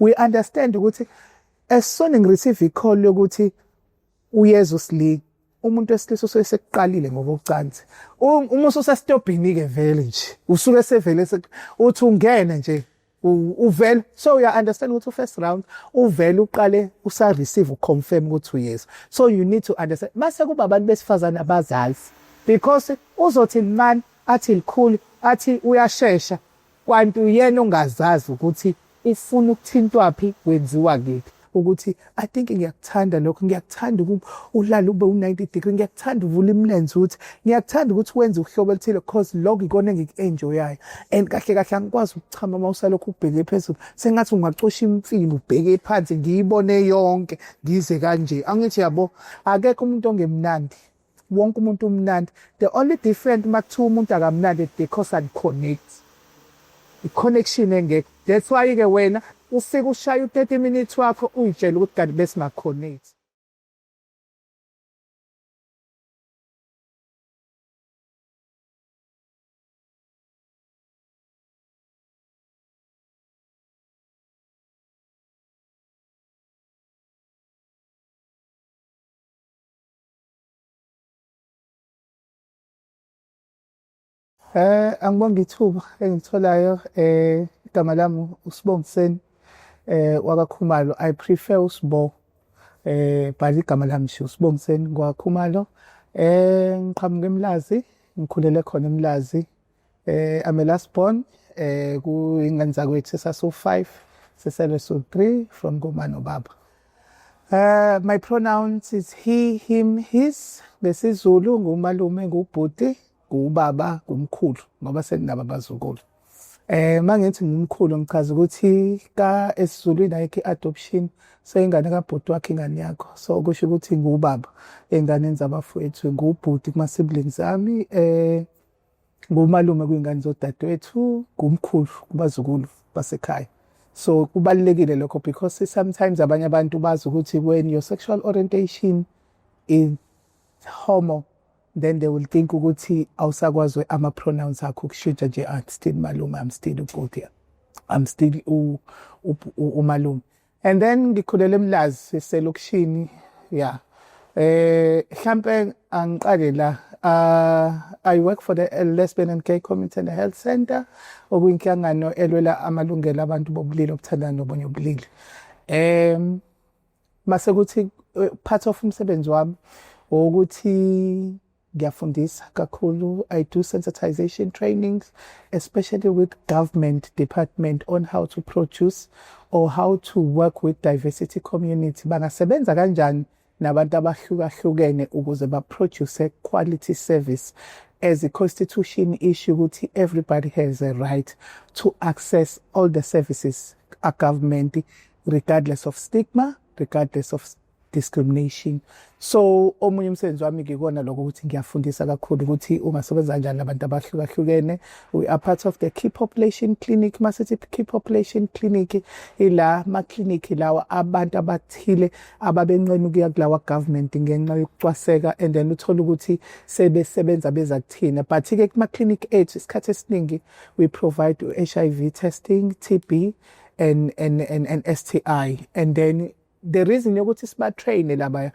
we understand ukuthi as soon ngireceive i-call yokuthi uyeza uSilinga, umuntu wesilisa usuke sekuqalile ngokocansi. Uma ususestobhini-ke vele nje usuke sevele uthi ungene nje uvele. So you understand ukuthi first round uvele uqale usa-receive uconfirm ukuthi uyeza. So you need to understand. Mase kuba abantu besifazane abazazi, because uzothi man athi likhulu athi uyashesha kwanti uyena ongazazi ukuthi ufuna ukuthintwaphi kwenziwa kephi, ukuthi I think ngiyakuthanda lokho, ngiyakuthanda ulala ube u-90 degree, ngiyakuthanda uvula imilenze ukuthi ngiyakuthanda ukuthi wenze uhlobo oluthile because lokho ikona engiku-enjoyayo. And kahle kahle angikwazi ukuchama uma usalokhu ubheke phezulu, sengathi ungacosha imfilo ubheke phansi ngiyibone yonke ngize kanje. Angithi yabo akekho umuntu ongemnandi, wonke umuntu umnandi. The only different uma kuthiwa umuntu akamnandi because unconnect, i-connection engekho. That's why-ke wena ufike ushaya u-30 minutes wakho uyitshela ukuthi kanti besinga-connect. Angibonge ithuba engitholayo. Igama lami uSibongiseni wakaKhumalo. I prefer uSibo, but igama lami nje uSibongiseni ngwaKhumalo. Ngiqhamuka eMlazi, ngikhulele khona eMlazi. I'm a last born kuyingane zakwethu esasu-5 sesele so-3 from Ngoma noBaba. My pronouns is he, him, his. BesiZulu ngumalume, ngubhuti, ngubaba, ngumkhulu ngoba seninabo abazukulu. Mangithi ngumkhulu ngichaza ukuthi ka esiZulwini ayikho i-adoption, so ingane kabhuti wakhe ingane yakho. So kusho ukuthi ngubaba enganeni zabafowethu, ngubhuti kuma siblings ami, ngumalume kuyingane zodadewethu, ngumkhulu kubazukulu basekhaya. So kubalulekile lokho because sometimes abanye abantu bazi ukuthi when your sexual orientation is homo, then they will think ukuthi awusakwazi ama-pronouns akho kushintsha nje, I'm still malume, I'm still ubhuti, I'm still umalume. And then ngikhulele eMlazi eselokishini, yeah. Mhlampe angiqale la, I work for the Lesbian and Gay Community and Health Center, okuyinhlangano elwela amalungelo abantu bobulili obuthandana nobunye ubulili. Mase kuthi part of umsebenzi wami ukuthi ngiyafundisa kakhulu. I do sensitization trainings, especially with government department on how to produce or how to work with diversity community. Bangasebenza kanjani nabantu abahlukahlukene ukuze ba-produce quality service, as a constitution issue ukuthi everybody has a right to access all the services of government regardless of stigma, regardless of discrimination. So omunye umsebenzi wami ngikona lokho ukuthi ngiyafundisa kakhulu ukuthi ungasebenza kanjani nabantu abahlukahlukene. We are part of the Key Population Clinic. Masithi Key Population Clinic ila ma-clinic lawa abantu abathile ababenqena ukuya kulawa government ngenxa yokucwaseka, and then uthola ukuthi sebesebenza beza kuthina. But-ke kuma-clinic ethu isikhathi esiningi we provide HIV testing, TB and STI. And then the reason yokuthi siba-train labaya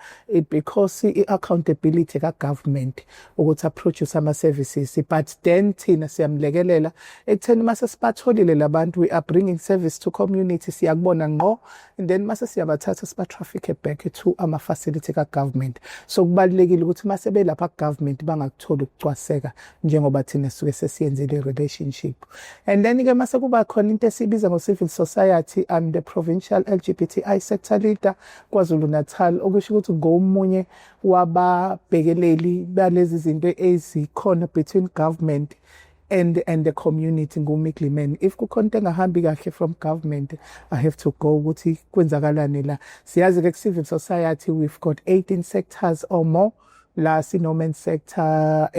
because i-accountability ka-government ukuthi a-produce ama-services, but then thina siyamlekelela ekutheni mase sibatholile labantu, we are bringing service to community, siyakubona ngqo, and then mase siyabathatha siba-traffic back to ama-facility ka-government. So kubalulekile ukuthi mase belapha ku-government bangakutholi ukucwaseka njengoba thina suke sesiyenzile relationship. And then-ke mase kuba khona into esibiza ngo-civil society. I'm the provincial LGBTI sector leader KwaZulu Natal, okusho ukuthi ngomunye wababhekeleli balezi zinto ezikhona between government and the community. ngumikliman. If kukhona into engahambi kahle from government, I have to go ukuthi kwenzakalani la. Siyazi ke civil society we've got 18 sectors or more. La si-no-man sector,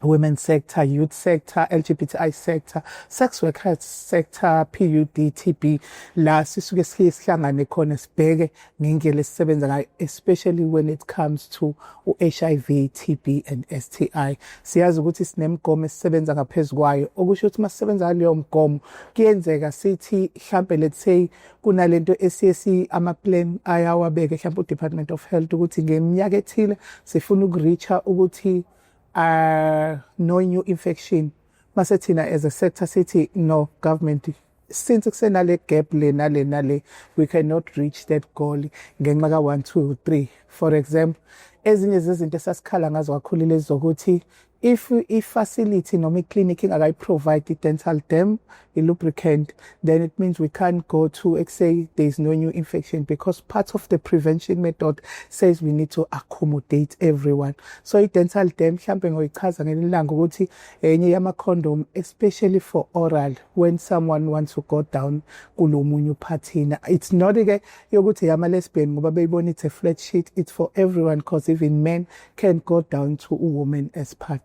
women's sector, youth sector, LGBTI sector, sex workers sector, PUD, TB, la sisuke sihlangane khona sibheke ngendlela esisebenza ngayo, especially when it comes to HIV, TB and STI. Siyazi ukuthi sinemgomo esisebenza ngaphezulu kwayo, okusho ukuthi masisebenza ngaleyo mgomo kuyenzeka sithi mhlambe let's say kunalento esiyesi ama-plan ayawabeke mhlambe u-Department of Health ukuthi ngeminyaka ethile sifuna ukureacha ukuthi no new infection. Masethina as a sector city, no government. Since kusenale gap le, we cannot reach that goal. Ngenxa ka 1, 2, 3. For example, ezinye zezinto esasikhala ngazo kakhulu lezi zokuthi if facility noma clinic ingakayi-provide dental dam, lubricant, then it means we can't go to say there's no new infection, because part of the prevention method says we need to accommodate everyone. So i-dental dam mhlambe ngoyichaza ngelilanga ukuthi enye yama-condom, especially for oral, when someone wants to go down kulomunye uphathina. It's not ke yokuthi yama-lesbian ngoba beyibona it's a flat sheet, it's for everyone, because even men can go down to a woman as part.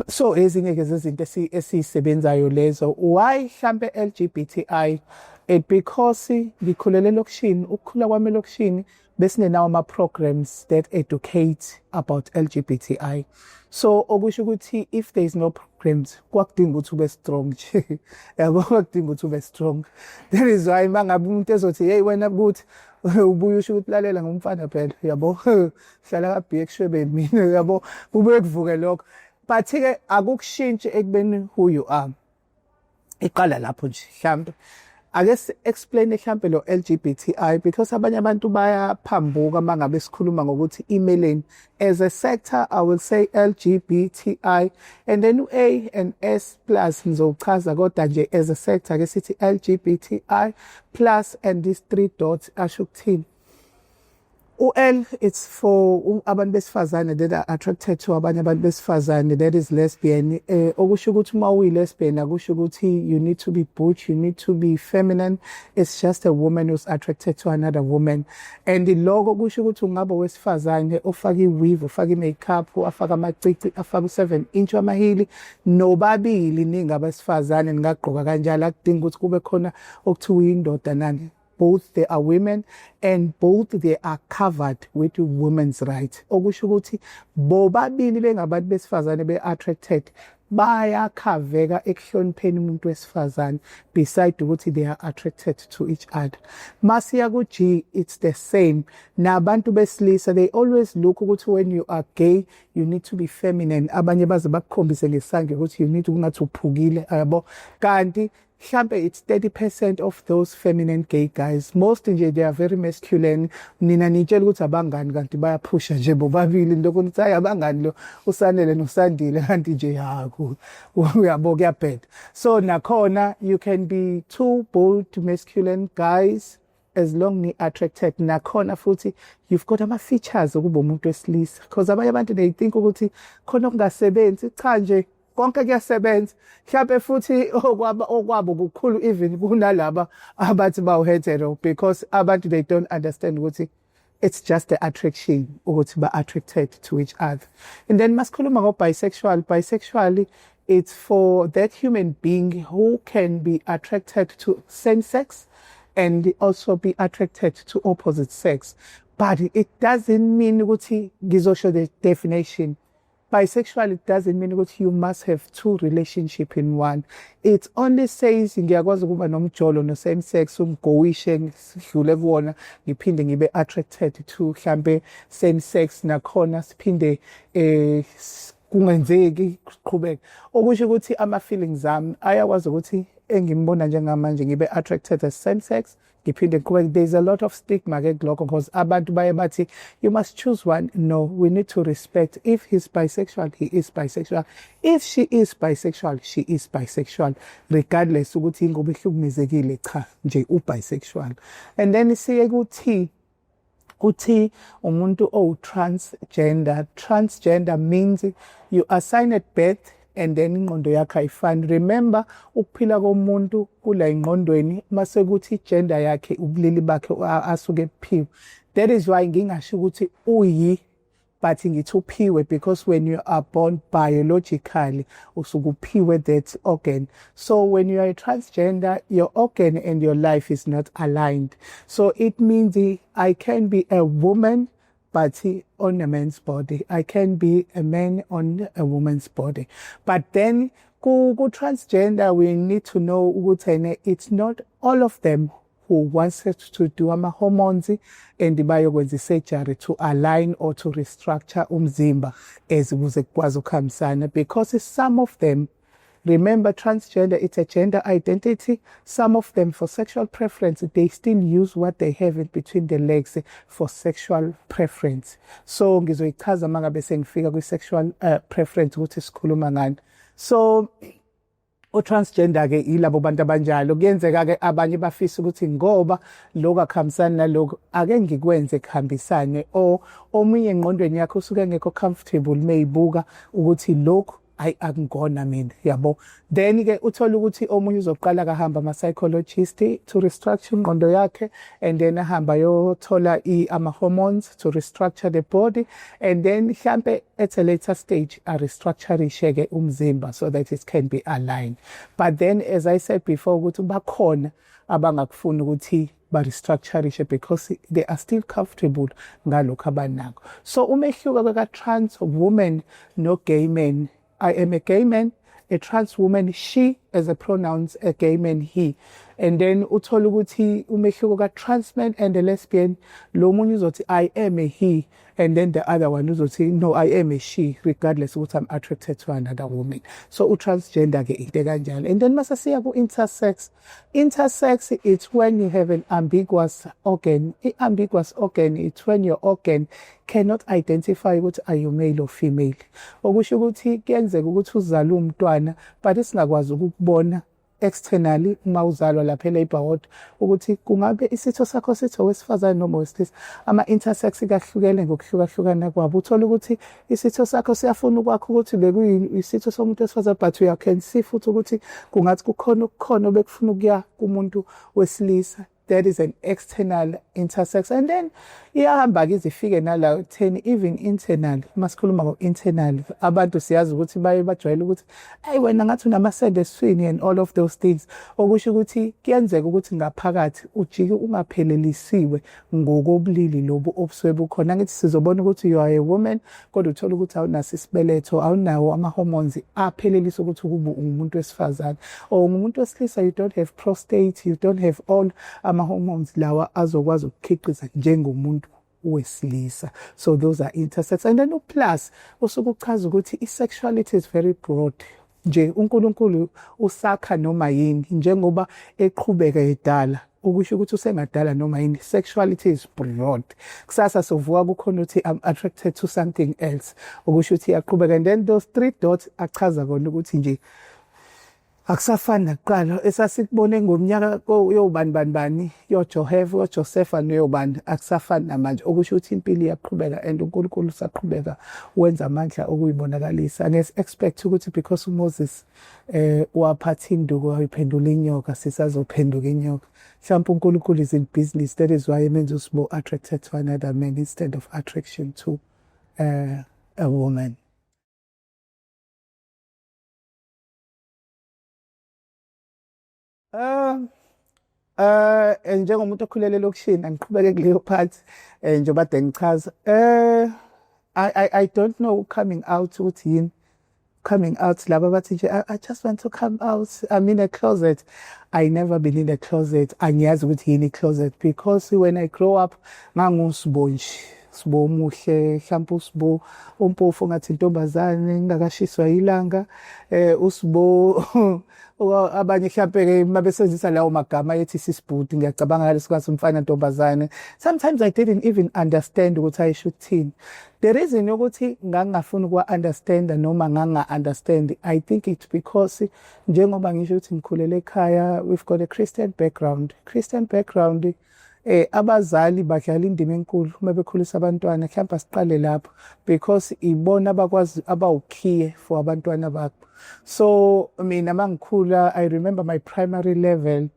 So ezinye ke zezinto esisebenzayo lezo. Why mhlambe LGBTI? Because ngikhulele elokishini, ukukhula kwami elokishini besinenawo ama-programs that educate about LGBTI. So okusho ukuthi if there is no programs kwakudinga ukuthi ube strong nje. Yabo kwakudinga ukuthi ube strong. That is why mangabe umuntu ezothi hey wena ukuthi ubuye usho ukuthi lalela ngumfana phela yabo hlala kabheke shwebe mina yabo kube kuvuke lokho. But ke akukushintshi ekubeni who you are. Iqala lapho nje mhlambe. Ake explain mhlambe lo LGBTI, because abanye abantu bayaphambuka mangabe sikhuluma ngokuthi emaileni. As a sector I will say LGBTI and then A and S plus ngizochaza kodwa nje as a sector ke sithi LGBTI plus and these 3 dots asho ukuthini. L, it's for abantu besifazane that are attracted to abanye abantu besifazane, that is lesbian. Okusho ukuthi uma uyi-lesbian akusho ukuthi you need to be butch, you need to be feminine. It's just a woman who's attracted to another woman. And lokho kusho ukuthi ungaba wesifazane ofaka i-weave, ofaka i-makeup, afaka amacici, afaka u-7 inch wamahili, nobabili ningabesifazane ningagqoka kanjalo, akudingi ukuthi kube khona okuthiwa uyindoda nani. Both they are women and both they are covered with women's rights. Okusho ukuthi bobabili bengabantu besifazane be-attracted bayakhaveka ekuhlonipheni umuntu wesifazane, beside ukuthi they are attracted to each other. Masiya ku-G, it's the same. Nabantu besilisa, they always look ukuthi when you are gay you need to be feminine. Abanye baze bakukhombise ngesandla ukuthi you need ungathi uphukile yabo. Kanti mhlambe it's 30% of those feminine gay guys. Most nje they are very masculine. Nina nitshela ukuthi abangani kanti bayaphusha nje bobabili lokho nithi hayi abangani lo usanele nosandile kanti nje yakho uyabo kuyabheda. So nakhona you can be two bold masculine guys as long ni attracted. Nakhona futhi you've got ama features ukuba umuntu wesilisa, because abanye abantu they think ukuthi khona okungasebenzi, cha nje konke kuyasebenza. Mhlawumbe futhi okwabo kukhulu even kunalaba abathi bawu-hetero, because abantu they don't understand ukuthi it's just the attraction ukuthi ba-attracted to each other. And then masikhuluma ngo-bisexual. Bisexual, it's for that human being who can be attracted to same sex and also be attracted to opposite sex. But it doesn't mean ukuthi ngizosho the definition. Bisexual, it doesn't mean that you must have two relationships in one. It only says ngiyakwazi ukuba nomjolo no same sex umgowishe ngidlule kuwona ngiphinde ngibe attracted to mhlambe same sex, nakhona siphinde kungenzeki qhubeka. Okusho ukuthi ama feelings ami ayakwazi ukuthi engimbona njengamanje ngibe attracted as same sex ngiphinde qhubeka. There's a lot of stigma ke kulokho, because abantu baye bathi you must choose one. No, we need to respect. If he's bisexual, he is bisexual. If she is bisexual, she is bisexual, regardless ukuthi ingoba ihlukumezekile, cha nje u-bisexual. And then siye ku-T. Uthi umuntu transgender. Transgender means you are assigned at birth and then ingqondo yakhe ayifani. Remember ukuphila komuntu kula ingqondweni mase kuthi gender yakhe ubulili bakhe asuke phiwe. That is why ngingasho ukuthi uyi but ngithi uphiwe because when you are born biologically usuke uphiwe that organ. So when you are a transgender, your organ and your life is not aligned. So it means I can be a woman but on a man's body. I can be a man on a woman's body. But then go transgender, we need to know ukuthi it's not all of them who wants to do ama-hormones and bayokwenza surgery to align or to restructure umzimba as ukuze kukwazi ukuhambisana, because some of them, remember, transgender, it's a gender identity. Some of them, for sexual preference, they still use what they have in between the legs for sexual preference. So ngizoyichaza mangabe sengifika kwi-sexual preference ukuthi sikhuluma ngani. So transgender ke ilabo bantu abanjalo, kuyenzeka ke abanye bafisa ukuthi ngoba lokho akuhambisani nalokho ake ngikwenze kuhambisane, or omunye engqondweni yakho usuke ngekho comfortable mayibuka ukuthi lokho akungona mina, yabo. Then ke uthola ukuthi omunye uzoqala kahamba ama-psychologist to restructure ingqondo yakhe, and then ahamba yothola ama-hormones to restructure the body, and then mhlampe at a later stage restructure ke umzimba so that it can be aligned. But then, as I said before, ukuthi bakhona abangakufuni ukuthi ba-restructure because they are still comfortable ngalokho abanakho. So umehluko kwaka-trans woman no gay man, I am a gay man, a trans woman, she, as a pronouns, a gay man, he. And then uthola ukuthi umehluko ka-trans man and a lesbian, lo munye uzothi I am a he, and then the other one uzothi no, I am a she, regardless ukuthi I'm attracted to another woman. So transgender ke into kanjalo. And then masasiya ku-intersex. Intersex, it's when you have an ambiguous organ. Ambiguous organ, it's when your organ cannot identify ukuthi are you male or female. Okusho ukuthi kuyenzeka ukuthi uzale umntwana but isingakwazi ukubona externally uma uzalwa lapha e-labor ward ukuthi kungabe isitho sakho sitho wesifazane noma wesilisa. Ama-intersex kahlukene ngokuhlukahlukana kwabo. Uthola ukuthi isitho sakho siyafuna ukwakho ukuthi bekuyisitho somuntu wesifazane, but you can see futhi ukuthi kungathi kukhona obekufuna ukuya kumuntu wesilisa. That is an external intersex. And then iyahamba ke izifike nala 10 even internal. Masikhuluma ngo-internal, abantu siyazi ukuthi baye bajwayele ukuthi hey wena ngathi unamasende eswini and all of those things. Okusho ukuthi kuyenzeka ukuthi ngaphakathi ujike ungaphelelisiwe ngokobulili lobu obusuke bukhona. Ngithi sizobona ukuthi you are a woman kodwa uthola ukuthi awunaso isibeletho, awunawo ama-hormones aphelelisa ukuthi kube umuntu wesifazane, or umuntu wesilisa, you don't have prostate, you don't have all ama-hormones lawa azokwazi ukukhiqiza njengomuntu wesilisa. So those are intersex. And then plus usuke uchaza ukuthi i-sexuality is very broad. Nje uNkulunkulu usakha noma yini njengoba eqhubeka edala, ukusho ukuthi usengadala noma yini. Sexuality is broad. Kusasa sovuka kukhona ukuthi I'm attracted to something else, ukusho ukuthi iyaqhubeka. And then those 3 dots achaza kona ukuthi nje akusafani nakuqala esasikubone ngomnyaka yobani yoJosepha noyobani, akusafani namanje. Okusho ukuthi impilo iyaqhubeka and uNkulunkulu usaqhubeka wenza amandla okuyibonakalisa. Ange-expect ukuthi because uMoses waphatha induku wayiphendula inyoka sisazophenduka inyoka. Mhlawumbe uNkulunkulu is in business. That is why emenza us more attracted to another man instead of attraction to a woman. Njengomuntu okhulele lokishini angiqhubeke kuleyo part njengoba ade ngichaza. I don't know coming out ukuthi yini coming out laba bathi nje I just want to come out, I'm in a closet. I never been in a closet. Angiyazi ukuthi yini closet because when I grow up ngangusbo nje, sibo omuhle, mhlawumbe usibo ompofu ngathi intombazane ngakashiswa ilanga, usibo abanye mhlawumbe mabesenzisa lawo magama yethi sisibhuti, ngiyacabanga lesikwazi umfana ntombazane. Sometimes I didn't even understand ukuthi I should thini. The reason ukuthi ngangafuni ukwa-understand noma nganga-understand, I think it's because njengoba ngisho ukuthi ngikhulele ekhaya, we've got a Christian background. Abazali badlala indima enkulu uma bekhulisa abantwana. Mhlawumbe siqale lapho because ibona abakwazi abawukhiye for abantwana bakho. So mina mangikhula, I remember my primary level,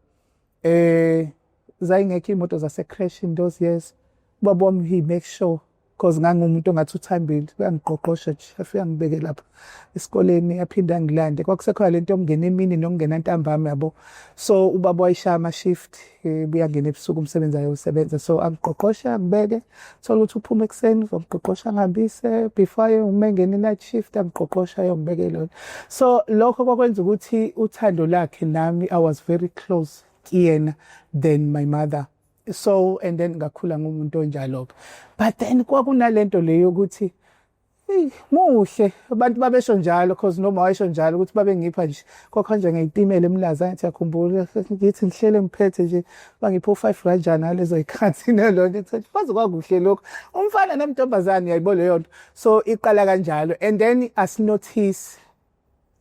zayingekho imoto zase-crash in those years. Ubaba wami he make sure because ngangumuntu ongathi uthambile uyangiqoqosha nje afika ngibeke lapha esikoleni aphinda ngilande kwakusekhona lento yokungena emini nokungena ntambama yabo so ubaba wayishaya ama-shift buyangena ebusuku umsebenzi ayewusebenza so angiqoqosha ngibeke thola ukuthi uphuma ekuseni uzomqoqosha ngihambise before uma engena i-night shift angiqoqosha ayongibeke lona so lokho kwakwenza ukuthi uthando lakhe nami I was very close kuyena than my mother. So and then ngakhula ngumuntu onjalo but then kwakunalento leyo yokuthi muhle abantu babesho njalo because noma wayesho njalo ukuthi babe ngipha nje kokho nje ngeyitimela emlaza ngithi yakhumbula ngithi ngihlele ngiphethe nje bangipho 5 rajana lezo ikhansi nelonto ithi kwaze kwakuhle lokho umfana nentombazane yayibo leyo nto so iqala kanjalo and then as notice.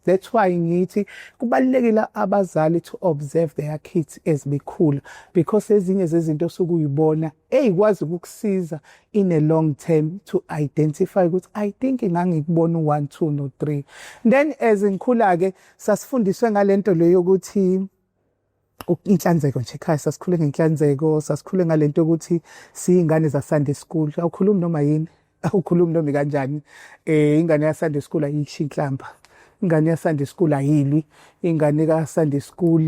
That's why ngithi kubalekile abazali to observe their kids as bekhula because ezinye zezinto sokuyibona eyikwazi ukukusiza in a long term to identify ukuthi I think ngangikubona u1 2 no 3 then as ngikhula ke sasifundiswe ngalento leyo ukuthi inhlanzeko nje ekhaya sasikhule ngenhlanzeko sasikhule ngalento ukuthi siyingane za Sunday school awukhulumi noma yini awukhulumi noma kanjani ingane ya Sunday school ayisho inhlamba ingane ya Sunday school ayilwi ingane ka Sunday school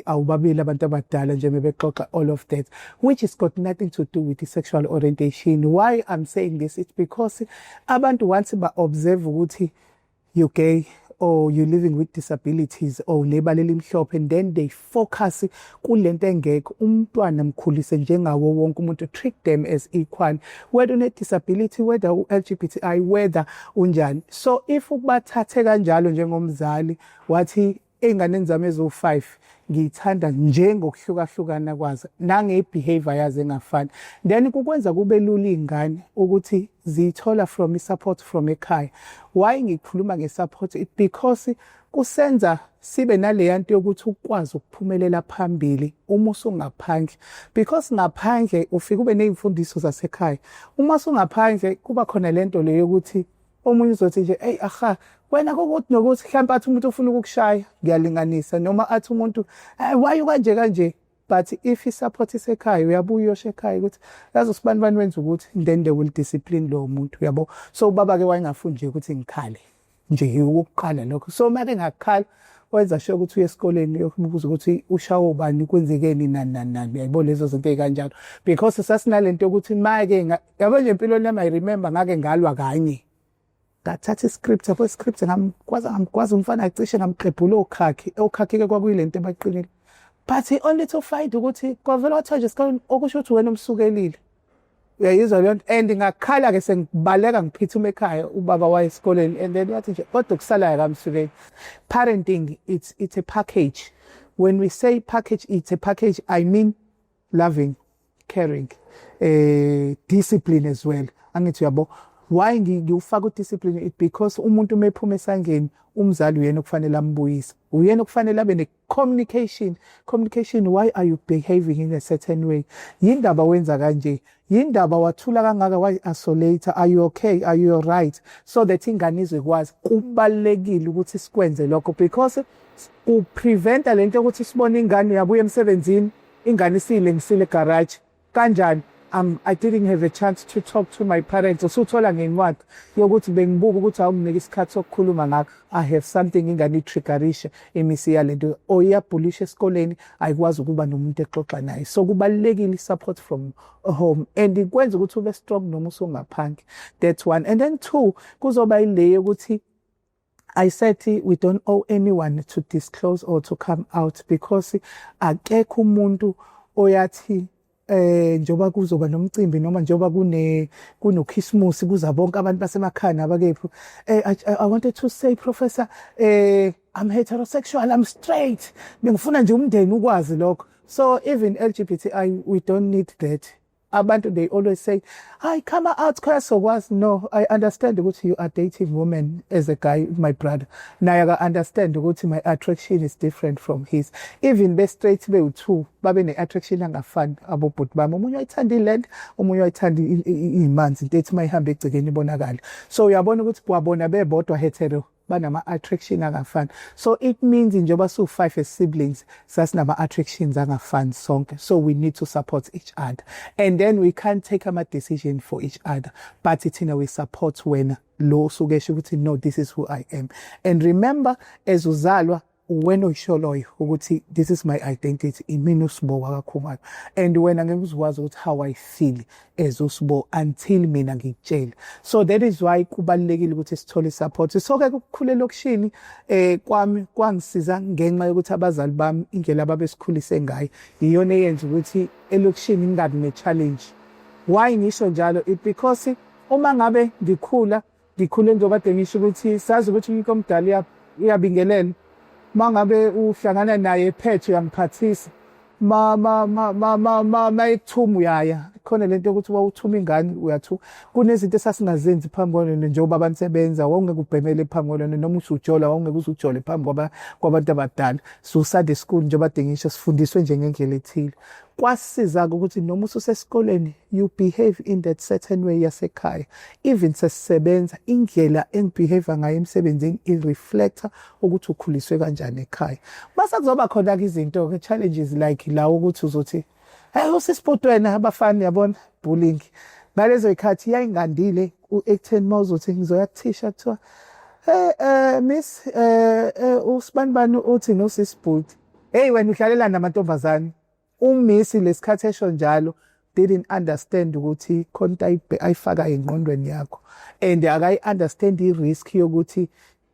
awubabili abantu abadala nje bebexoxa all of that which is got nothing to do with the sexual orientation. Why I'm saying this it's because abantu once ba observe ukuthi you gay or you living with disabilities or nebalela imhlophe and then they focus kulento engekho umntwana mkhulise njengawo wonke umuntu treat them as equal whether une disability whether LGBTI whether unjani so if ukubathathe kanjalo njengomzali wathi einganeni zami ezo5 ngiyithanda njengokuhlukahlukana kwazo nangebehavior yazo engafani then kukwenza kube lula ingane ukuthi zithola from support from ekhaya. Why ngikhuluma ngesupport it because kusenza sibe nale yanto yokuthi ukwazi ukuphumelela phambili uma usungaphandle because ngaphandle ufika ube nezimfundiso zasekhaya uma usungaphandle kuba khona lento leyo yokuthi omunye uzothi nje hey aha wena kokuthi nokuthi mhlawumbe athi umuntu ufuna ukukushaya ngiyalinganisa noma athi umuntu why kanje but if isupport isekhaya uyabuya uyosha ekhaya ukuthi yazi sibani wenza ukuthi then they will discipline lo muntu uyabo so ubaba ke wayengafuni nje ukuthi ngikhale nje ukuqala lokho so manje ngakhala wenza sure ukuthi uye esikoleni yokubuza ukuthi ushawo ubani kwenzekeni nani uyayibona lezo zinto ezikanjalo because sasinalento ukuthi make yabo nje empilweni yami I remember ngake ngalwa kanye ngathatha iscript apho iscript ngamkwazi umfana acishe ngamqebhula okhakhi ke kwakuyilento ebaqinile but only to find ukuthi kwavela wathoje esikoleni okusho ukuthi wena umsukelile uyayizwa le nto and ngakhala ke sengibaleka ngiphithuma ekhaya ubaba waye esikoleni and then wathi nje kodwa kusalayo kamsukeli parenting it's a package. When we say package it's a package I mean loving caring discipline as well angithi uyabo why ngifaka udiscipline it because umuntu mephuma esangeni umzali uyena okufanele ambuyise uyena okufanele abe ne communication why are you behaving in a certain way yindaba wenza kanje yindaba wathula kangaka why isolate are you okay are you alright so that ingane izokwazi kubalekile ukuthi sikwenze lokho because ku prevent lento ukuthi sibone ingane yabuya emsebenzini ingane isilengisile garage kanjani I didn't have a chance to talk to my parents. Usuthola ngencwadi yokuthi bengibuka ukuthi awunginike isikhathi sokukhuluma ngakho. I have something ingani triggerisha emisi yalento oyabhulisha esikoleni ayikwazi ukuba nomuntu exoxa naye. So kubalekile support from home and ikwenza ukuthi ube strong noma usungaphandle. That's one. And then two kuzoba ile ukuthi I said we don't owe anyone to disclose or to come out because akekho umuntu oyathi njoba kuzoba nomcimbi noma njoba kunoChristmas kuza bonke abantu basemakhaya nabakephi I wanted to say professor I'm heterosexual I'm straight bengifuna nje umndeni ukwazi lokho so even LGBTI we don't need that abantu they always say I come out cause was no I understand ukuthi you are dating women as a guy my brother naye I understand ukuthi my attraction is different from his even be straight be2 babe ne attraction angafani abobhuti bami umunye uyithanda iland umunye uyithanda imanzi into ethi mayihambe egcekeni ibonakala so uyabona ukuthi kwabona bebodwa hetero banama-attraction angafani. So it means njengoba siwu-5 as siblings sasinama-attractions angafani sonke, so we need to support each other, and then we can't take ama-decision for each other, but thina we support wena lo osuke esho ukuthi no, this is who I am. And remember, as uzalwa wena uyisho loyo ukuthi this is my identity, imina uSibo wakaKhumalo, and wena ngeke uzwazi ukuthi how I feel as uSibo until mina ngikutshela. So that is why kubalulekile ukuthi sithole support. So ke ukukhula elokishini kwami kwangisiza ngenxa yokuthi abazali bami indlela ababesikhulise ngayo iyona eyenza ukuthi elokishini ngingabi ne-challenge. Why ngisho njalo? Because uma ngabe ngikhule njengoba kade ngisho ukuthi sazi ukuthi umuntu omdala iyabingelela. Mangabe uhlangana naye ephethe uyangiphathisa ekuthuma uyaya khona lento yokuthi wawuthuma ingane uyathuma. Kunezinto esasingazenzi phambi kwalona njengoba abantu sebenza, wawungeke ubhemele phambi kwalona, noma usujola wawungeke uzujole phambi kwabantu abadala. So Sunday school njengoba dengisho sifundiswe nje ngendlela ethile. Kwasisiza-ke ukuthi noma ususesikoleni you behave in that certain way yasekhaya. Even sesisebenza indlela engibehave ngayo emsebenzini ireflecta ukuthi ukhuliswe kanjani ekhaya. Base kuzoba khona-ke izinto-ke challenges like la ukuthi uzothi hey usisipotwena abafani yabona bullying. Ngalezo ikhathi yayingandile u-18 mawuzothi ngizoya kuthisha kuthiwa miss usibanibani uthi nosisibhuti. Hey wena uhlalela namantombazane. Ummisi lesikhathi esho njalo didn't understand ukuthi khona ayifaka engqondweni yakho, and akayi-understand i-risk yokuthi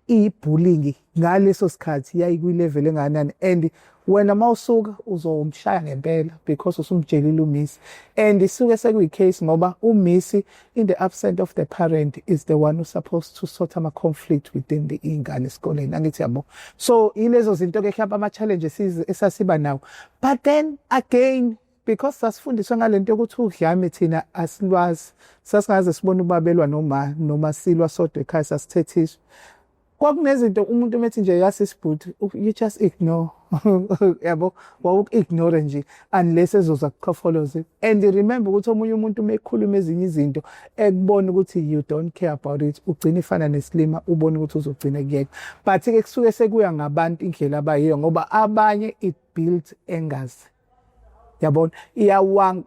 i-bullying ngaleso sikhathi yayikwi-level enganani, and wena mawusuka uzomshaya ngempela because usumtshelile ummisi. And isuke sekuyi-case ngoba ummisi in the absence of the parent is the one who's supposed to sort ama-conflict within the ingane esikoleni, angithi yabo. So ilezo zinto-ke mhlawumbe ama-challenges esasiba nawo, but then again because sasifundiswa ngalento yokuthi udlame thina asilwazi, sasingaze sibone ubabelwa noma silwa sodwa ekhaya sasithethiswa. Kwakunezinto umuntu methi nje yasisibhuti you just ignore yabo, wawuku-ignore nje unless ezoza kukhofoloze. And remember ukuthi omunye umuntu mekhuluma ezinye izinto ekubona ukuthi you don't care about it, ugcina ifana nesilima, ubone ukuthi uzogcina kuyeka. But-ke kusuke sekuya ngabantu indlela abayiyo ngoba abanye it builds angers. Yabona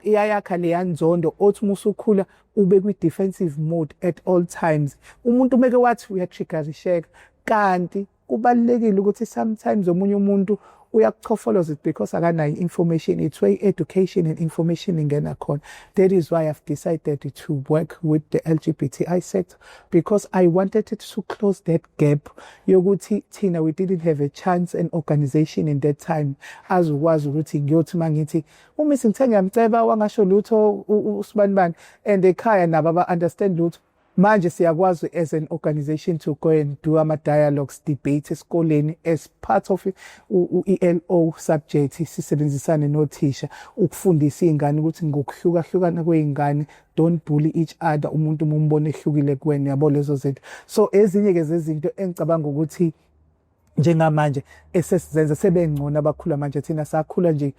iyayakha leya nzondo othi musukhula ube kwi-defensive mode at all times. Umuntu meke wathi uyatriggerisheka, kanti kubalulekile ukuthi sometimes omunye umuntu uyakuchofoloza because akanayo information. It's where education and information ingena khona. That is why I've decided to work with the LGBTI sector, because I wanted to close that gap yokuthi thina we didn't have a chance and organization in that time azokwazi ukuthi ngiyothi mangithi umisi ngithe ngiyamceba wangasho lutho usibanibani, and ekhaya nabo aba-understand lutho. Manje siyakwazi as an organization to go and do ama-dialogues, debate esikoleni as part of i-ELO subject. Sisebenzisane nothisha ukufundisa iy'ngane ukuthi ngokuhlukahlukana kwey'ngane, don't bully each other, umuntu mumbone ehlukile kuwena, yabo lezo zinto. So ezinye-ke zezinto engicabanga ukuthi njengamanje esesizenza sebengcono abakhula manje, thina sakhula nje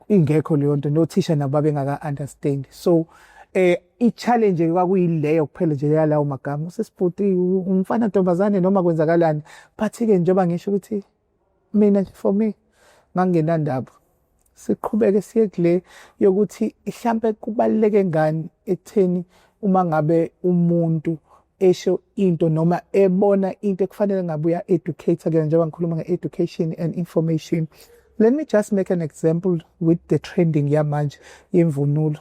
ingekho leyo nto, nothisha nabo babengaka-understand. So i-challenge kwakuyileyo kuphela nje yalawo magama, usisibhuti umfana ntombazane noma kwenzakalani. But-ke njengoba ngisho ukuthi mina for me nganginandaba, siqhubeke siye kule yokuthi mhlampe kubaluleke ngani ekutheni uma ngabe umuntu esho into noma ebona into ekufanele ngabe uya-educate ke njengoba ngikhuluma nge-education and information. Let me just make an example with the trending yamanje yemvunulo.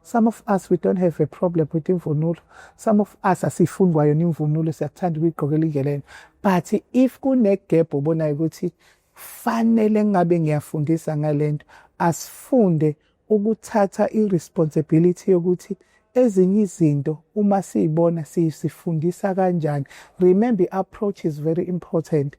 Some of us, we don't have a problem with imvunulo. Some of us asifundwa yona imvunulo, siyathanda ukuyigqokela ingeleni. But if kune-gap obonayo ukuthi fanele ngabe ngiyafundisa ngalento, asifunde ukuthatha i-responsibility yokuthi ezinye izinto uma siyibona sifundisa kanjani. Remember, approach is very important.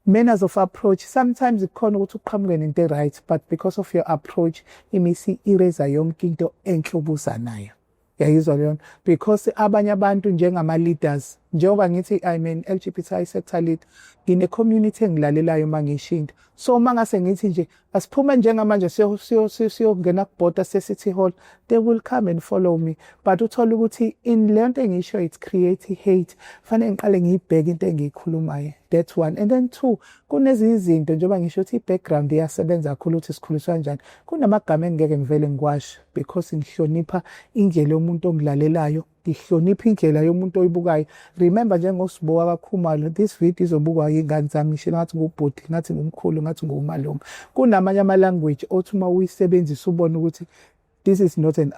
Manners of approach, sometimes ikhona ukuthi uqhamuke nento right, but because of your approach imisi ireza yonke into enhle obuza nayo. Yayizwa leyo, because abanye abantu njengama-leaders njengoba ngithi I'm an LGBTI sector lead, ngine-community engilalelayo uma ngishinda. So uma ngase ngithi nje asiphume njengamanje siyongena kubhoda se-City Hall, they will come and follow me. But uthola ukuthi in le nto engisho it's create hate, fanele ngiqale ngiyibheke into engiyikhulumayo. That's one. And then two, kunezinye izinto njengoba ngisho ukuthi i-background iyasebenza kakhulu ukuthi sikhuliswa kanjani. Kunamagama engeke ngivele ngiwasho because ngihlonipha indlela yomuntu ongilalelayo, ngihlonipha indlela yomuntu oyibukayo. Remember njengoSibuka kaKhumalo, this video izobukwa yingane zami, ngisho ngathi ngubhuti, ngathi ngumkhulu, ngathi ngumalume. Kunamanye ama-language othi uma uyisebenzisa ubone ukuthi this is not an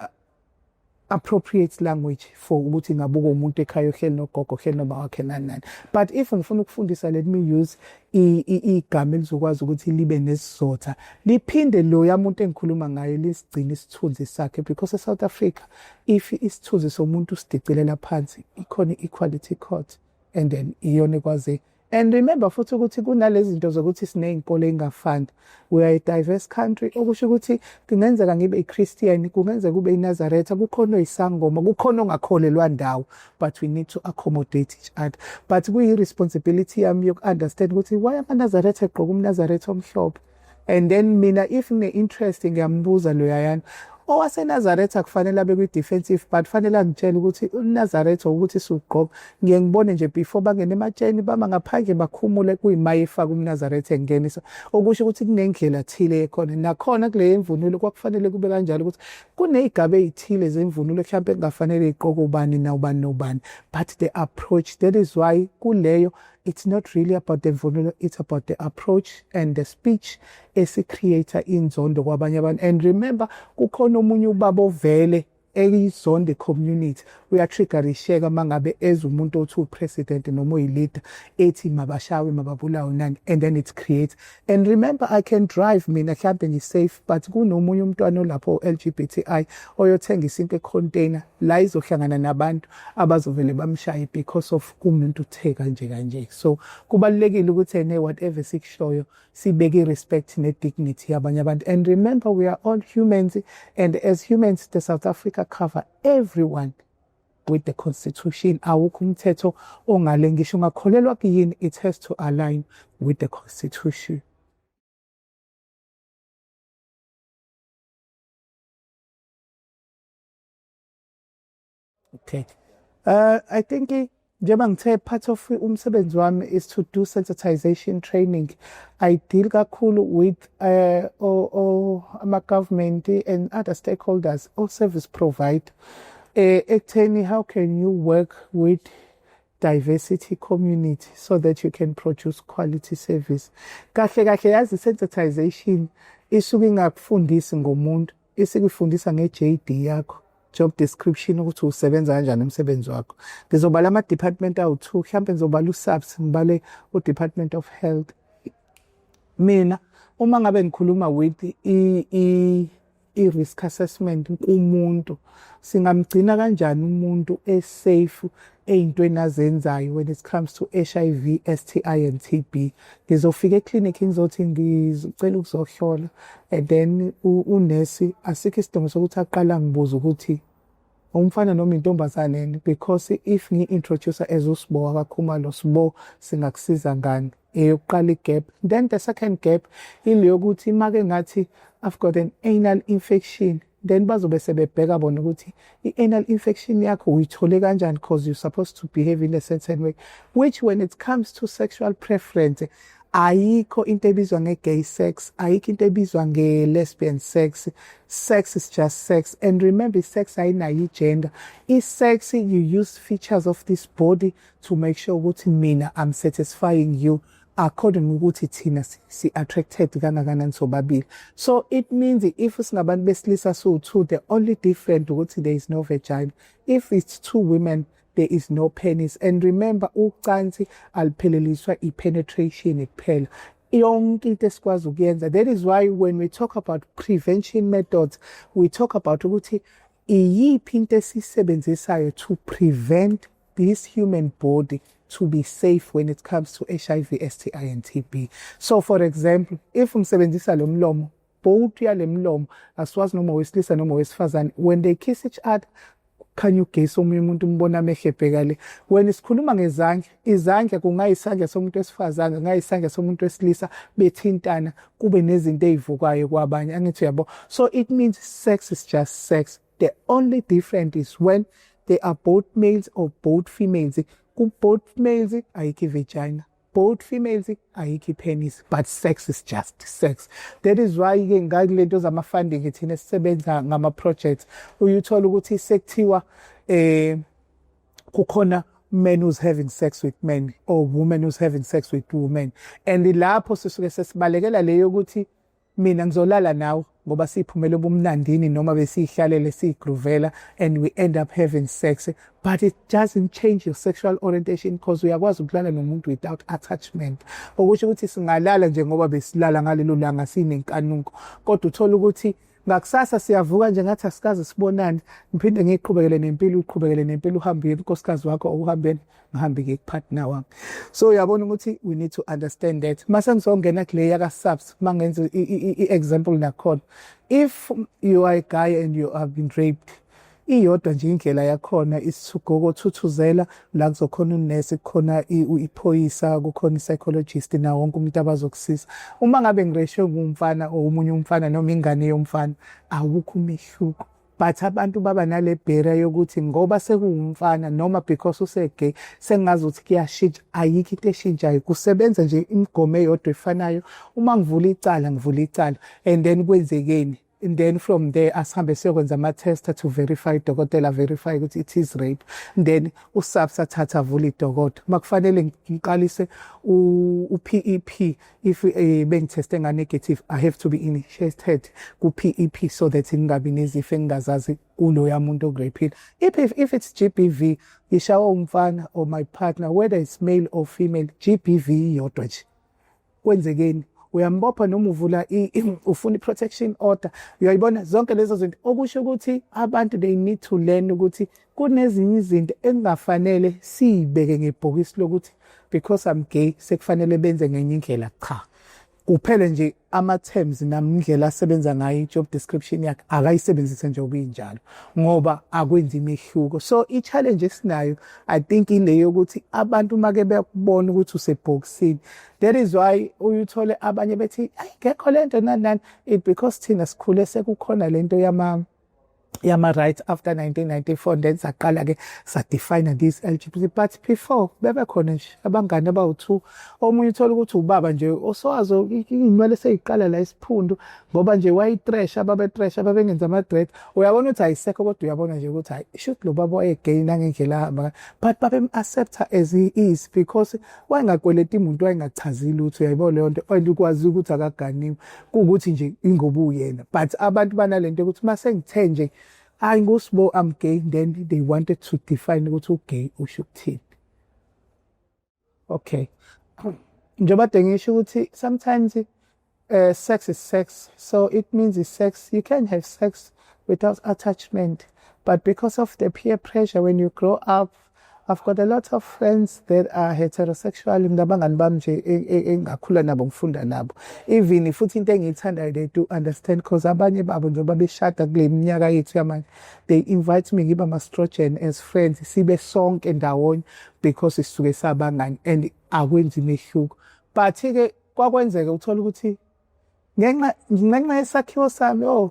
appropriate language for ukuthi ngabuka umuntu ekhaya ohleli nogogo ohleli noma wakhe nani. But if ngifuna ukufundisa, let me use igama elizokwazi ukuthi libe nesizotha, liphinde loya muntu engikhuluma ngayo lisigcine isithunzi sakhe, because eSouth Africa if isithunzi somuntu sidicelela phansi ikhona i-equality court and then iyona ekwazi. And remember futhi ukuthi kunalezi zinto zokuthi siney'nkolo ey'ngafani. We are a diverse country. Okusho ukuthi kungenzeka ngibe i-Christian, kungenzeka kube iNazaretha, kukhona oyisangoma, kukhona ongakholelwa ndawo. But we need to accommodate each other. But kuyi-responsibility yami yoku-understand ukuthi why amaNazaretha egqoka umNazaretha omhlophe. And then mina if ngine-interest ngiyambuza loyayana, owaseNazaretha akufanele abe kwi-defensive, but fanele angitshele ukuthi uNazaretha ukuthi siwugqoka. Ngiye ngibone nje before bangene ematsheni bama ngaphandle bakhumule kuyimaye efaka umNazaretha engenisa. Okusho ukuthi kunendlela thile ekhona. Nakhona kule mvunulo kwakufanele kube kanjalo ukuthi kuney'gaba ey'thile zemvunulo mhlawumbe kungafanele igqoke ubani nobani nobani. But the approach, that is why kuleyo it's not really about the mvunulo, it's about the approach and the speech esi-creator inzondo kwabanye abantu. And remember, kukhona omunye ubaba ovele eyizonde community uyatriggerisheka mangabe eza umuntu othi upresident noma uyi-leader ethi mabashawe mababulawe nani, and then it creates. And remember, I can drive mina mhlawumbe ngi-safe, but kunomunye umntwana olapho LGBTI oyothengisa into econtainer la izohlangana nabantu abazovele bamshaye because of kumuntu uthe kanje kanje. So kubalulekile ukuthi whatever sikushoyo sibeke i-respect ne-dignity yabanye abantu. And remember, we are all humans, and as humans the South Africa cover everyone with the constitution. Awukho umthetho ongale, ngisho ungakholelwa kuyini, it has to align with the constitution. Okay. I think njengoba ngithe part of umsebenzi wami is to do sensitization training. I deal kakhulu with ama-government and other stakeholders or service provider. Ekutheni how can you work with diversity community so that you can produce quality service. Kahle kahle yazi sensitization isuke ingakufundisi ngomuntu, isikufundisa nge-JD yakho, job description, ukuthi usebenza kanjani umsebenzi wakho. Ngizobala ama-department awu-2, mhlawumbe ngizobala u-SAPS, ngibale u-Department of Health. Mina uma ngabe ngikhuluma with i-risk assessment kumuntu, singamgcina kanjani umuntu e-safe ey'ntweni azenzayo when it comes to HIV, STI and TB. Ngizofika eklinikhi ngizothi ngicela ukuzohlola, and then unesi asikho isidingo sokuthi aqala ngibuza ukuthi umfana noma intombazane yini, because if ngi-introduce as uSibuka kaKhumalo, Sibo singakusiza ngani. Eyokuqala i-gap. Then the second gap ile yokuthi make ngathi I've got an anal infection, then bazobe sebebheka bona ukuthi i-anal infection yakho uyithole kanjani, because you're supposed to behave in a certain way, which when it comes to sexual preference ayikho into ebizwa nge-gay sex, ayikho into ebizwa nge-lesbian sex. Sex is just sex. And remember, sex ayinayo i-gender. I-sex, you use features of this body to make sure ukuthi mina I'm satisfying you according ukuthi thina si-attracted kangakanani sobabili. So it means if singabantu besilisa so-2, the only different ukuthi there is no vagina. If it's 2 women, there is no penis. And remember, ucansi alipheleliswa i-penetration kuphela. Yonke into esikwazi ukuyenza. That is why when we talk about prevention methods, we talk about ukuthi iyiphi into esisebenzisayo to prevent this human body to be safe when it comes to HIV, STI and TB. So for example, if umsebenzisa lo mlomo, both yale mlomo, asiwazi noma wesilisa noma wesifazane, when they kiss each other, khanya ugesi omunye umuntu umbona amehlo ebhekale. Wena sikhuluma ngezandla, izandla kungayisandla somuntu wesifazane, kungayisandla somuntu wesilisa bethintana kube nezinto ey'vukayo kwabanye, angithi uyabo. So it means sex is just sex. The only difference is when they are both males or both females. Both males ayikho vagina, both females ayikho penis, but sex is just sex. That is why ke ngakulento zama-funding thina sisebenza ngama-projects uyuthola ukuthi sekuthiwa kukhona men who's having sex with men or women who's having sex with women, and lapho sisuke sesibalekela leyo ukuthi mina ngizolala nawe ngoba siphumele ubumnandini noma besihlalele sigruvela and we end up having sex, but it doesn't change your sexual orientation because uyakwazi ukulala nomuntu without attachment. Okusho ukuthi singalala nje ngoba besilala ngalelo langa sinenkanuko, kodwa uthola ukuthi ngakusasa siyavuka nje ngathi asikaze sibonane, ngiphinde ngiqhubekele nempilo, uqhubekele nempilo, uhambe unkosikazi wakho or uhambeni ngihambe ngepartner wami. So uyabona ukuthi we need to understand that. Mase ngizongena kule yaka subs mangenza i-example nakhona, if you are a guy and you have been raped, iyodwa nje indlela yakhona isugokothuthuzela la kuzokhona unesi, kukhona iphoyisa, kukhona i-psychologist na wonke umuntu abazokusiza. Uma ngabe ngireshe ngumfana or umunye umfana noma ingane yomfana awukho umehluko, but abantu baba nale barrier yokuthi ngoba sekuwumfana noma because usegay sengazi ukuthi kuyashintsha. Ayikho into eshintshayo, kusebenza nje imigomo eyodwa efanayo. Uma ngivula icala ngivula icala and then kwenzekeni, and then from there asihambe siyokwenza ama-test to verify, dokotela verify ukuthi it is rape, then usubs athatha avule idokodo. Makufanele ngiqalise u-PEP, if bengitheste nga-negative I have to be initiated ku-PEP so that ngingabi nezifo engingazazi kuloya muntu okurepile. If it's GBV, ishawa umfana or my partner, whether it's male or female, GBV iyodwa nje. Kwenzekeni uyambopha noma uvula ufuna i-protection order, uyayibona zonke lezo zinto. Okusho ukuthi abantu they need to learn ukuthi kunezinye izinto engafanele siyibeke ngebhokisi lokuthi because I'm gay sekufanele benze ngenye indlela. Cha, kuphele nje ama-terms nami indlela asebenza ngayo i-job description yakhe akayisebenzise nje obinjalo ngoba akwenzi imehluko. So i-challenge esinayo I think ile yokuthi abantu make bekubona ukuthi usebhokisini. That is why uyuthole abanye bethi ayikho lento nani, it because thina sikhule sekukhona lento yama-rights after 1994, then saqala-ke sadefine this LGBT, but before bebekhona nje abangane abawu-2, omunye uthola ukuthi ubaba nje osowazi iy'nwele seyiqala la isiphundu ngoba nje wayitresha, babetresha, babengenza ama-dread. Uyabona ukuthi ayisekho, kodwa uyabona nje ukuthi hayi shoot lo baba wayegay nangendlela ahamba, but babe-accepta as he is because wayengakweleti muntu, wayengachazi lutho. Uyayibona leyo nto, and ukwazi ukuthi akaganiwe kuwukuthi nje ingoba uyena. But abantu banalento ukuthi mase ngithe nje hayi ngusibo I'm gay, then they wanted to define ukuthi ugay usho ukuthini. Okay, njengoba ngisho ukuthi sometimes sex is sex, so it means it's sex. You can have sex without attachment, but because of the peer pressure when you grow up, I've got a lot of friends that are heterosexual, ngabangani bami nje engakhula nabo ngifunda nabo. Even futhi into engiyithandayo they do understand because abanye babo njengoba beshada kule minyaka yethu yamanje, they invite me ngiba ama-strogen as friends, sibe sonke ndawonye because sisuke sabangani and akwenzi imehluko. But-ke kwakwenzeka uthola ukuthi ngenxa yesakhiwo sami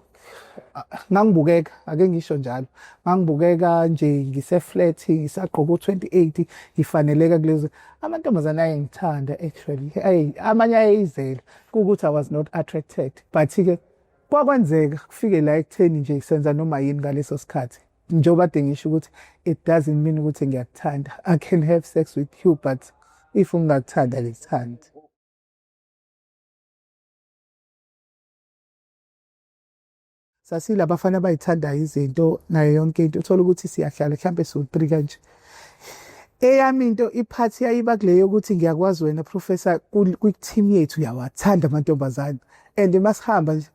ngangibukeka, ake ngisho njalo, ngangibukeka nje ngise-flat ngisagqoka u-28 ngifaneleka kulezo. Amantombazane ayengithanda actually, amanye ayeyizela kuwukuthi I was not attracted, but-ke kwakwenzeka kufike la ekutheni nje senza noma yini ngaleso sikhathi. Njengoba kade ngisho ukuthi it doesn't mean ukuthi ngiyakuthanda. I can have sex with you, but if ungakuthanda lithanda. Sasila abafana abayithandayo izinto nayo yonke into, uthola ukuthi siyahlala mhlambe so-3 kanje. Eyami into iphathi yayiba kule yokuthi ngiyakwazi wena professor kwi-team yethu uyawathanda amantombazane, and masihamba nje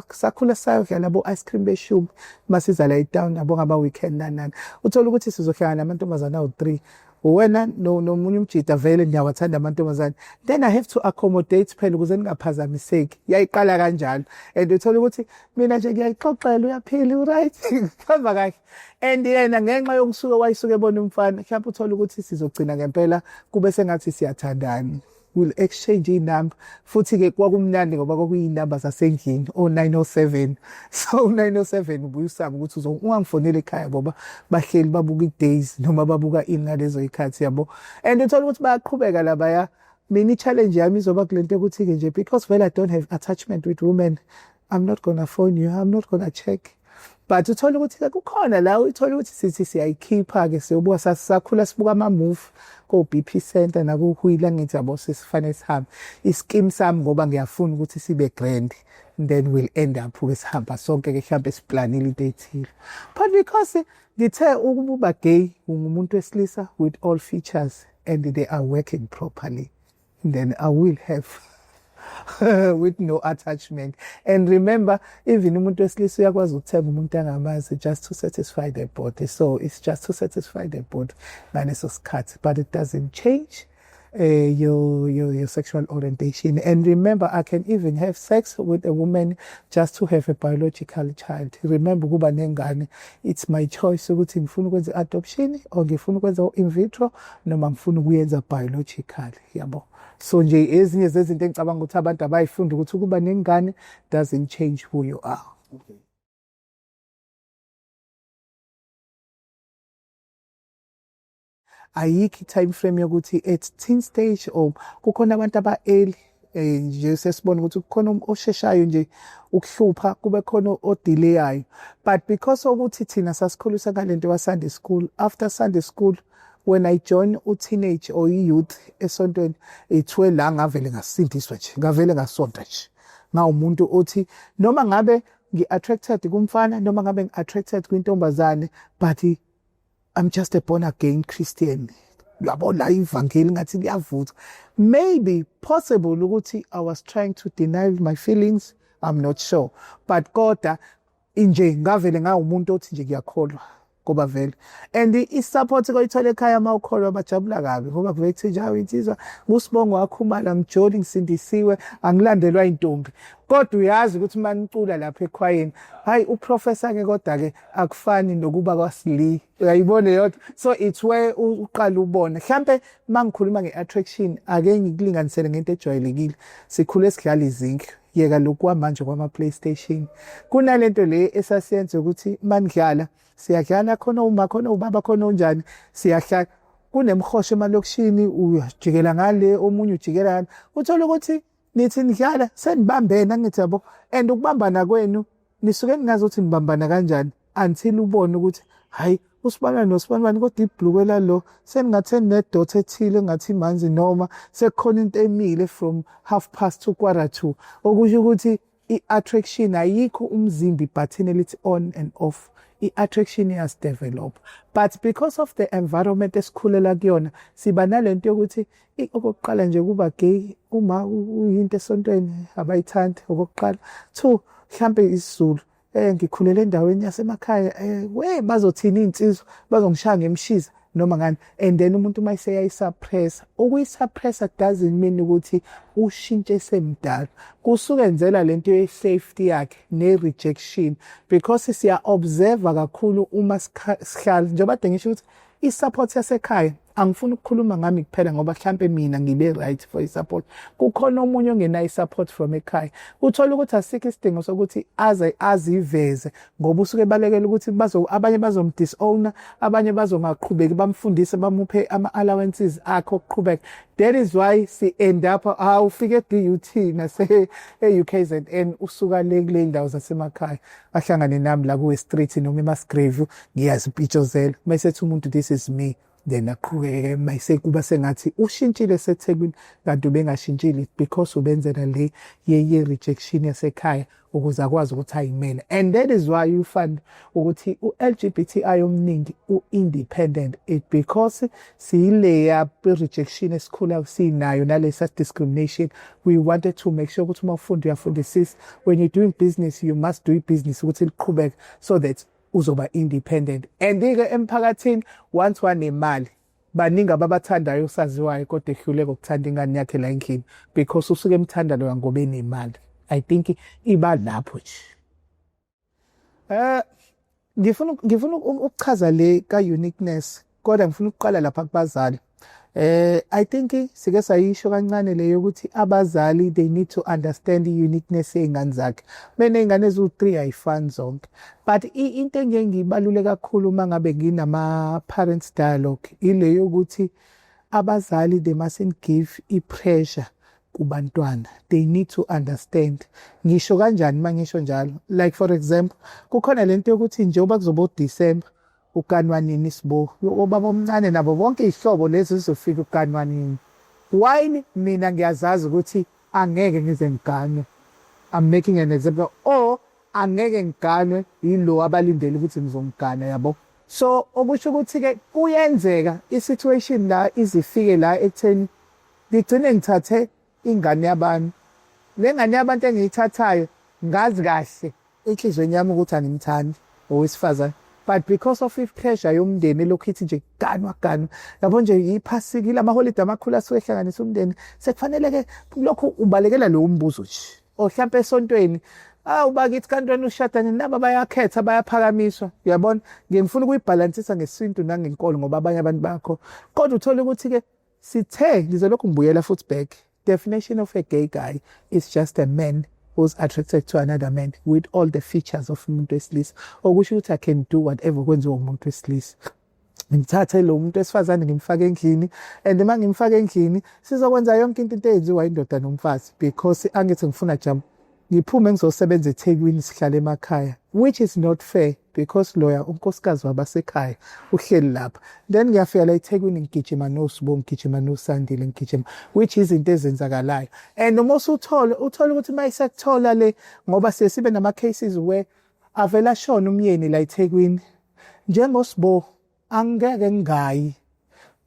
sakhula sayodlala abo-ice cream beshumba masiza la e-town nabo ngaba-weekend nani. Uthola ukuthi sizohlangana namantombazane awu-3 wena nomunye umjida vele niyawathanda amantombazane, then I have to accommodate phela ukuze ningaphazamiseki. Yayiqala kanjalo and uthola ukuthi mina nje ngiyayixoxela uyaphila u-right kuhamba kahle, and yena ngenxa yokusuka wayisuke ebona umfana mhlawumbe uthola ukuthi sizogcina ngempela kube sengathi siyathandana. We'll exchange inamba futhi-ke kwakumnandi ngoba kwakuyinamba zasendlini 0907 so 0907 ubuye usanga ukuthi ungangifonela ekhaya ngoba bahleli babuka i-days noma babuka ini ngalezo yikhathi yabo, and uthola ukuthi bayaqhubeka labaya. Mina i-challenge yami izoba kule nto ukuthi-ke nje because vele I don't have attachment with women, I'm not gonna phone you, I'm not gonna check. But uthola ukuthi-ke kukhona la uthola ukuthi sithi siyayikhipha-ke siyobuka sakhula sibuka ama-movie ko-BP Center nakuHwila ngithi yabo sesifanele sihambe iskim sami ngoba ngiyafuna ukuthi sibe grand, then we'll end up-ke sihamba sonke-ke mhlawumbe siplanile into ethile. But because ngithe ukuba gay ungumuntu wesilisa with all features and they are working properly, then I will have with no attachment. And remember, even umuntu wesilisa uyakwazi ukuthenga umuntu angamazi just to satisfy their body. So it's just to satisfy their body ngaleso sikhathi, but it doesn't change your sexual orientation. And remember, I can even have sex with a woman just to have a biological child. Remember, kuba nengane, it's my choice ukuthi ngifuna ukwenza adoption or ngifuna ukwenza in vitro noma ngifuna ukuyenza biological, yabo. So nje ezinye zezinto engicabanga ukuthi abantu abayifunda ukuthi ukuba nengane doesn't change who you are. Okay. Ayikho time frame yokuthi at teen stage or kukhona abantu aba-early nje sesibona ukuthi kukhona osheshayo nje ukuhlupha, kube khona odileyayo. But because ukuthi thina sasikhuliswa ngalento wa-Sunday school, after Sunday school when I join u-teenage or i-youth esontweni, ithiwe la ngavele ngasindiswa nje, ngavele ngasonta nje. Ngawumuntu othi noma ngabe ngi-attracted kumfana noma ngabe ngi-attracted kwintombazane, but I'm just a born again Christian. Yabona ivangeli ngathi liyavutha. Maybe possible ukuthi I was trying to deny my feelings, I'm not sure. But kodwa inje ngavele ngawumuntu othi nje ngiyakholwa ngoba vele. And i-support koyithola ekhaya mawukholwa bajabula kabi ngoba kuvethi nje awitsizwa ngusibongo wakhumala ngijoli ngisindisiwe angilandelwa intombi. Kodwa uyazi ukuthi manicula lapha ekhwayeni, hayi uprofessor ke kodwa ke akufani nokuba kwaSili. Uyayibona yodwa. So it's where uqala ubona. Mhlambe mangikhuluma ngeattraction ake ngikulinganisele ngento ejwayelekile. Sikhule sidlala izinki. Yeka lokwa manje kwama PlayStation. Kunalento le esasiyenza ukuthi manidlala siyadlala khona uma khona ubaba khona onjani siyahlala kunemhosha emalokishini ujikela ngale omunye ujikela uthola ukuthi nithi nidlala senibambena ngithi yabo, and ukubambana kwenu nisuke ningazi ukuthi nibambana kanjani until ubone ukuthi hayi usibana nosibani kodwa ibhlukwe lalo seningathe nedot ethile ngathi manzi noma sekukhona into emile from 2:30 okusho ukuthi i-attraction ayikho umzimba ibutton elithi on and off. I-attraction has develop, but because of the environment esikhulela kuyona siba nalento yokuthi okokuqala nje kuba gay uma uyinto esontweni abayithandi okokuqala. 2, mhlambe isiZulu ngikhulele endaweni yasemakhaya we bazothina insizwa bazongishaya ngemshiza noma ngani, and then umuntu mayiseyayisuppressa ukuyisuppressa doesn't mean ukuthi ushintshe semdala, kusuke enzela lento ye-safety yakhe ne-rejection because siya observe kakhulu uma sihlala njengoba ngisho ukuthi i-support yasekhaya angifuni ukukhuluma ngami kuphela ngoba mhlambe mina ngibe right for i-support, kukhona omunye ongenayo i-support from ekhaya. Uthola ukuthi asikho isidingo sokuthi aziveze ngoba usuke balekela ukuthi abanye bazomdisowner, abanye bazongaqhubeki bamfundise bamuphe ama-allowances akho okuqhubeka. That is why si end up ufike e-DUT nase-UKZN usuka le kule ndawo zasemakhaya ahlangane nami la kuwe street noma eMasgrave ngiyazipitshozela mayisethi umuntu this is me, then aqhubeke mayise kuba sengathi ushintshile seThekwini kanti ubengashintshile because ubenzela le ye-rejection yasekhaya ukuze akwazi ukuthi ayimele. And that is why you find ukuthi u-LGBTI omningi u-independent, it because siyileya rejection esikhula sinayo nalesa discrimination. We wanted to make sure ukuthi uma ufunda uyafundisisa, when you're doing business you must do business ukuthi liqhubeke so that uzoba independent. And ke emphakathini once wanemali baningi ababathandayo usaziwayo kodwa ehluleka ukuthanda ingane yakhe la endlini because usuke emthanda loya ngoba enemali. I think iba lapho nje. Ngifuna ukuchaza le ka-uniqueness kodwa ngifuna ukuqala lapha kubazali. I think sike sayisho kancane le yokuthi abazali they need to understand i-uniqueness yey'ngane zakhe. Mina iy'ngane eziwu-3 ayifani zonke. But into engeke ngiyibalule kakhulu uma ngabe nginama-parents dialogue ile yokuthi abazali they mustn't give i-pressure kubantwana. They need to understand. Ngisho kanjani uma ngisho njalo? Like for example, kukhona lento yokuthi njengoba kuzoba uDisemba ukanwa nini Sibo, ubaba omncane nabo bonke ihlobo lezi zizofika ukanwa nini. Why mina ngiyazazi ukuthi angeke ngize ngiganwe. I'm making an example. Or angeke ngiganwe yilo abalindele ukuthi ngizongigana yabo. So okusho ukuthi ke kuyenzeka i-situation la izifike la ekutheni ngigcine ngithathe ingane yabantu. Le ngane yabantu engiyithathayo ngazi kahle enhlizweni yami ukuthi angimthandi owesifazane. But because of i-pressure yomndeni elokhu ithi nje ganwa. Yabo nje iphasikile amaholide amakhulu asuke ehlanganisa umndeni. Sekufanele-ke lokhu ubalekela lowo mbuzo nje. Or mhlampe esontweni, ubakithi kantwana ushada nini nabo bayakhetha bayaphakamiswa. Uyabona? Ngifuna ukuyibhalansisa ngesintu nangenkolo ngoba abanye abantu bakho. Kodwa uthola ukuthi-ke sithe ngizolokhu ngibuyela futhi back. Definition of a gay guy is just a man who's attracted to another man with all the features of umuntu wesilisa. Okusho ukuthi I can do whatever kwenziwa umuntu wesilisa. Ngithathe lo muntu wesifazane ngimfake endlini, and uma ngimfake endlini sizokwenza yonke into eyenziwa indoda nomfazi because angithi ngifuna jump ngiphume ngizosebenza eThekwini sihlala emakhaya, which is not fair because loya unkosikazi wabasekhaya uhleli lapha. Then ngiyafika la eThekwini ngigijima noSibo, ngigijima noSandile, ngigijima, which is into ezenzakalayo. And noma uthola ukuthi mayisekuthola le ngoba sibe nama cases where avela shona umyeni la eThekwini. NjengoSibo angeke ngayi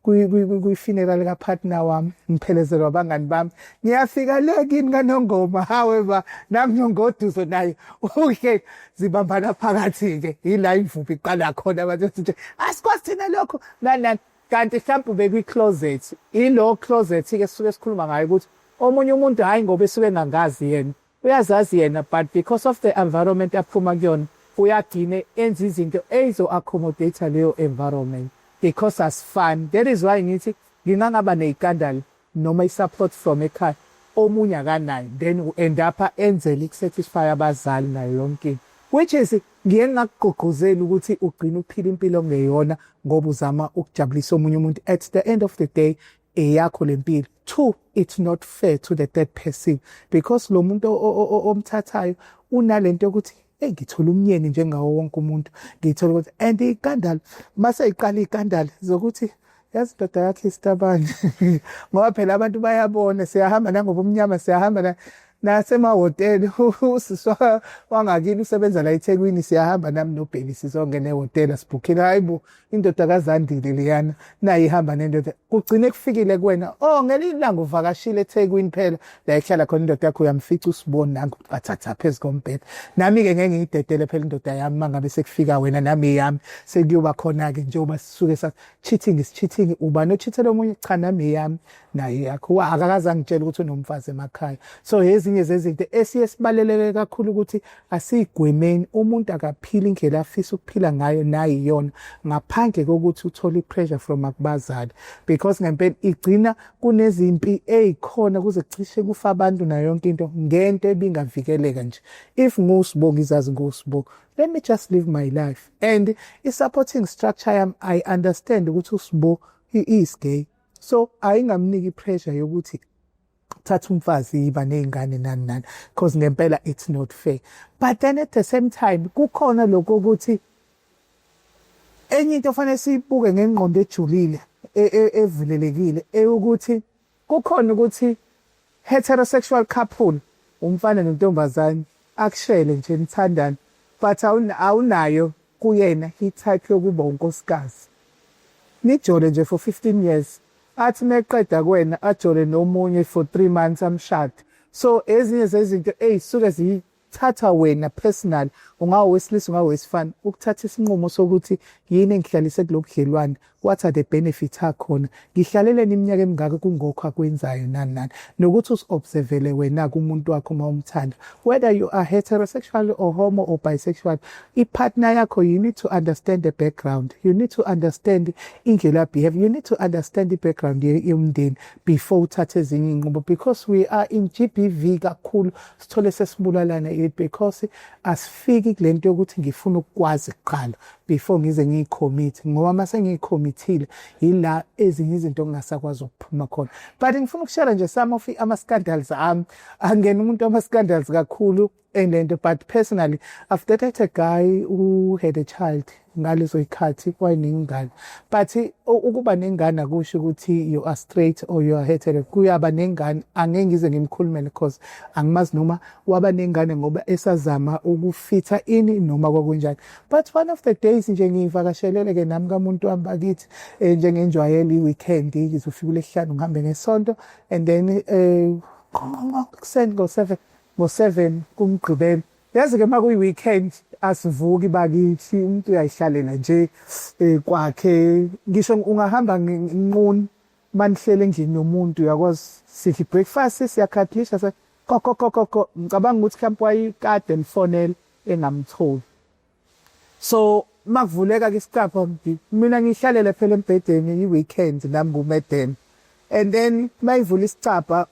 kwi-funeral ka-partner wami, ngiphelezelwa abangani bami. Ngiyafika le kini kaNongoma, however, nanguNongoduso naye uhle zibambana phakathi-ke. Yila imvuphi iqala khona abantu nje asikwazi thina lokho nani. Kanti mhlawumbe bekwi-closet. Ilo closet-ke sisuke sikhuluma ngayo ukuthi omunye umuntu hhayi ngoba esuke engangazi yena. Uyazazi yena but because of the environment aphuma kuyona uyagcine enza izinto ezizo-accommodate leyo environment. Because as fun. That is why ngithi ngingangaba ney'kandali noma i-support from ekhaya omunye akanayo, then u-end up enzele ukusatisfy abazali nayo yonke. Which is ngiye ngakugqugquzeli ukuthi ugcine uphila impilo ngeyona ngoba uzama ukujabulisa omunye umuntu. At the end of the day eyakho lempilo. 2, it's not fair to the third person because lo muntu omthathayo unalento yokuthi ngithola umyeni njengawo wonke umuntu. Ngithola ukuthi and ikandala mase iqala ikandala zokuthi yazi indoda yakhe isitabane ngoba phela abantu bayabona siyahamba nangoba umnyama siyahamba nasemahhoteli. Usiswa wangakini usebenza la eThekwini siyahamba nami noBheki sizongena ehhotela sibhukhile. Hayibo indoda kaZandile leyana naye ihamba nendoda kugcine kufikile kuwena. Ngelinye ilanga uvakashile eThekwini phela la ehlala khona indoda yakho uyamfica usibone nangu bathatha phezu kombhede. Nami-ke ngeke ngiyidedele phela indoda yami mangabe sekufika wena nami eyami sekuyoba khona-ke njengoba sisuke sathi cheating is cheating. Uba no-cheatela omunye cha nami eyami naye yakho. Akakaze angitshela ukuthi unomfazi emakhaya. So ezinye zezinto esiye sibaleleke kakhulu ukuthi asigwemeni umuntu akaphila indlela afisa ukuphila ngayo nayo iyona ngaphandle kokuthi uthole i-pressure from akubazali because ngempela igcina kunezimpi ezikhona kuze kucishe kufa abantu nayo yonke into ngento ebingavikeleka nje. If nguSibo ngizazi nguSibo, let me just live my life. And i-supporting structure I understand ukuthi uSibo he is gay, so ayingamniki i-pressure yokuthi thatha umfazi iba ney'ngane nani because ngempela it's not fair. But then at the same time kukhona lokho ukuthi enye into fanele siyibuke ngengqondo ejulile evulelekile ukuthi kukhona ukuthi heterosexual couple umfana nentombazane akushele nje nithandana but awunayo kuyena i-type yokuba unkosikazi. Nijole nje for 15 years. Athi meqeda kuwena ajole nomunye for 3 months amshade. So ezinye zezinto ey'suke ukuthatha wena personal ungawesilisa ungawesifana ukuthatha isinqumo sokuthi yini engihlalise kulobudlelwane, what are the benefits akhona, ngihlaleleni iminyaka emingaka kungokho akwenzayo nani nokuthi usi-observele wena kumuntu wakho uma umthanda, whether you are heterosexual or homo or bisexual. I-partner yakho, you need to understand the background, you need to understand indlela behavior, you need to understand the background yomndeni before uthathe ezinye inqubo, because we are in GBV kakhulu sithole sesibulalana because asifiki kule nto yokuthi ngifuna ukukwazi kuqala before ngize ngiyicommit, ngoba mase ngiyicommitile ila ezinye izinto ongasakwazi ukuphuma khona. But ngifuna ukushare nje some of ama-scandals angena umuntu ama-scandals kakhulu lento, but personally I've dated a guy who had a child ngalezo ikhathi wayenengane, but ukuba nengane akusho ukuthi you are straight or you are hetero. Kuyaba nengane angeke ngize ngimkhulumele because angimazi noma waba nengane ngoba esazama ukufitha ini noma kwakunjani. But one of the days nje ngivakashelele ke nami kamuntu wami bakithi njengenjwayelo i-weekend ngizofika uLesihlanu ngihambe ngesonto, and then ngo-7 kumgqibelo. Yazi ke makuyi-weekend asivuki bakithi, umuntu uyayihlalela nje kwakhe. Ngisho ungahamba nginquni manihlele endlini nomuntu, uyakwazi sithi breakfast siyakhadlisha kokokokoko, ngicabanga ukuthi mhlawumbe wayikade nifonela engamtholi. So makuvuleka ke isicapha mina ngihlalele phela embhedeni i-weekend nami ngumedeni, and then mayivula isicapha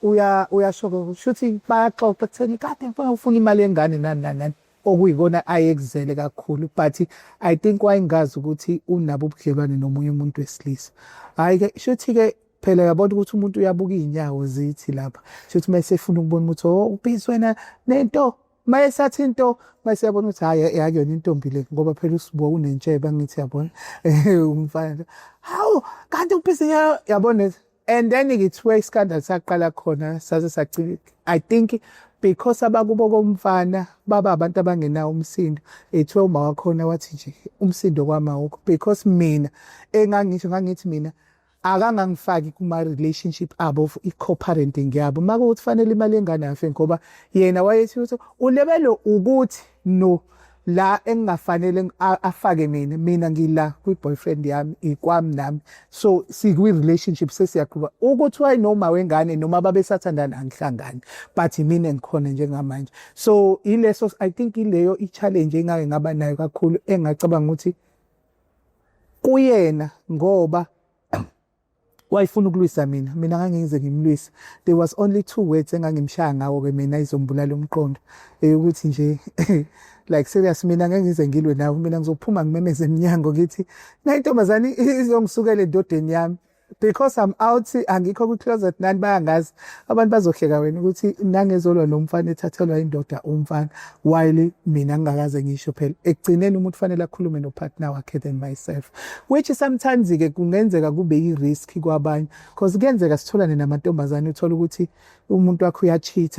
uyashoka shuthi bayaxoxa kutheni kade ufuna imali engane nani okuyikona ayekuzele kakhulu. But I think wayengazi ukuthi unabo ubudlelwane nomunye umuntu wesilisa. Hayi ke shuthi ke phela yabona ukuthi umuntu uyabuka iy'nyawo zithi lapha, shuthi mayesefuna ukubona ukuthi ubhizi wena nento, mayesathi into mayeseyabona ukuthi hayi akuyona intombi le, ngoba phela usibo unentsheba ngithi yabona umfana hawu kanti ubhizi yabona. And then ngithiwe iskandal saqala khona saze sagcina, I think because abakubo komfana baba abantu abangenawo umsindo, ethiwe uma wakhona wathi nje umsindo kwamawukho, because mina ngangithi mina akangangifaki kuma-relationship abo i-co-parenting yabo makuthi fanele imali engane yafe, ngoba yena wayethi ukuthi ulebelo ukuthi no la engingafanele afake mina ngila kwi-boyfriend yami ikwami nami, so sikwi-relationship sesiyaqhuba ukuthi wayinoma wengane noma babesathandana angihlangani, but mina ngikhona njengamanje. So ileso I think ileyo i-challenge engake ngaba nayo kakhulu engacabanga ukuthi kuyena ngoba wayefuna ukulwisa mina ngangize ngimlwisa. There was only 2 words engangimshaya ngawo ke mina izombulala umqondo ukuthi nje like serious mina ngeke ngize ngilwe nawe, mina ngizophuma ngimemeze eminyango ngithi na intombazane izongisukela endodeni yami, because I'm out angikho ku-closet nani bayangazi abantu bazohleka wena ukuthi nangezolwa nomfana ethathelwa indoda umfana, while mina ngingakaze ngisho phela ekugcineni umuntu fanele akhulume no-partner wakhe than myself, which sometimes ke kungenzeka kube i-risk kwabanye, because kuyenzeka sitholane namantombazane uthola ukuthi umuntu wakho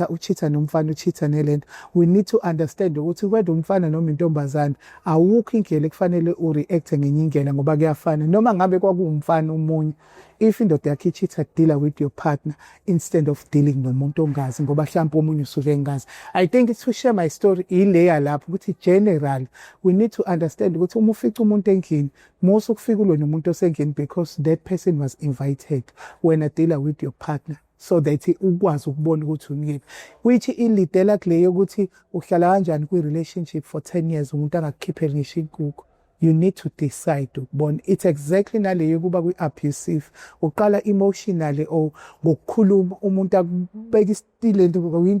uchitha nomfana uchitha nelento. We need to understand ukuthi whether umfana noma intombazane awukho indlela ekufanele ureacte ngenye indlela ngoba kuyafana, noma ngabe kwakuwumfana umunye. If indoda yakhe ichitha, deal with your partner instead of dealing nomuntu ongazi ngoba mhlawumbe omunye usuke engazi. I think to share my story ileya lapho ukuthi general we need to understand ukuthi uma ufica umuntu endlini musu ukufika ulo nomuntu osendlini because that person was invited when I deal with your partner, so that ukwazi ukubona ukuthi unikephi, which ilidela kuleyo ukuthi uhlala kanjani kwi-relationship for 10 years umuntu angakukhipheli ngisho inkukhu. You need to decide ukubona. It's exactly naleyo kuba kwi-abusive, uqala emotionally or ngokukhuluma umuntu akubeka isitile